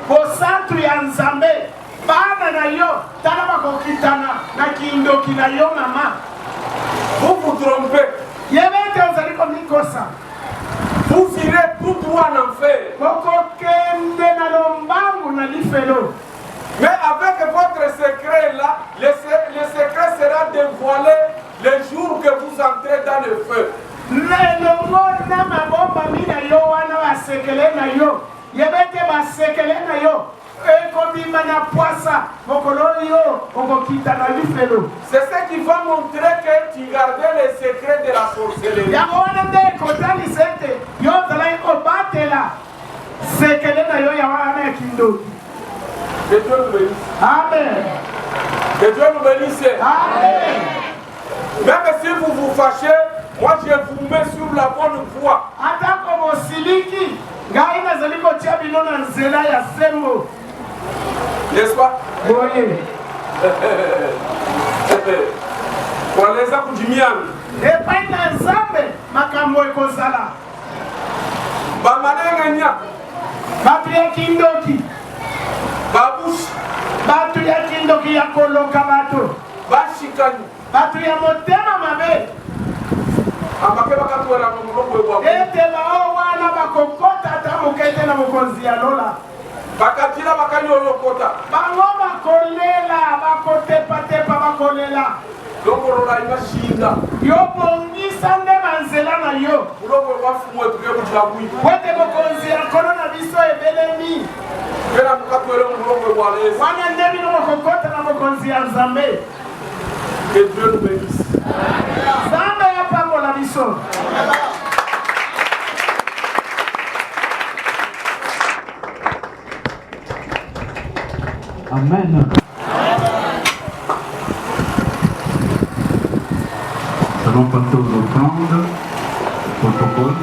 bosantu ya Nzambe. Bana na yo tala bakokitana na kindoki na yo mama. Vous vous trompez. Yebete ozali komikosa. Vous irez tout droit en enfer. Mais avec votre secret là, le secret sera dévoilé le jour que vous entrez dans le feu. C'est ce qui va montrer que tu gardais les secrets de la sorcellerie. Que Dieu nous bénisse. Amen. Que Dieu nous bénisse. Amen. Même si vous vous fâchez, moi je vous mets sur la bonne voie. N'est-ce pas? Oui. Pour les akujimiani. Bamanenganya. Babush. Batu ya kindoki ya koloka batu. Bashikani. Batu ya motema mabe. Amake bakatwela mu mulongo ewa. Ete bao wana bakokota tamukete na mukonzi ya lola. Bakatila bakanyoyo kota. Bango bakolela, bakotepa bakolela. Lokorola imashinda. Yo bongisa nde manzela na yo. Mulongo wafumwe tuke mujabui. Wete mukonzi ya korona biso ebelemi. Kena mukatwele mulongo walezi. Wana ndebi no mukokota na mukonzi ya Nzambe. Que Dieu nous bénisse. Nzambe ya pango la biso. Amen. Nous allons passer aux offrandes, protocole.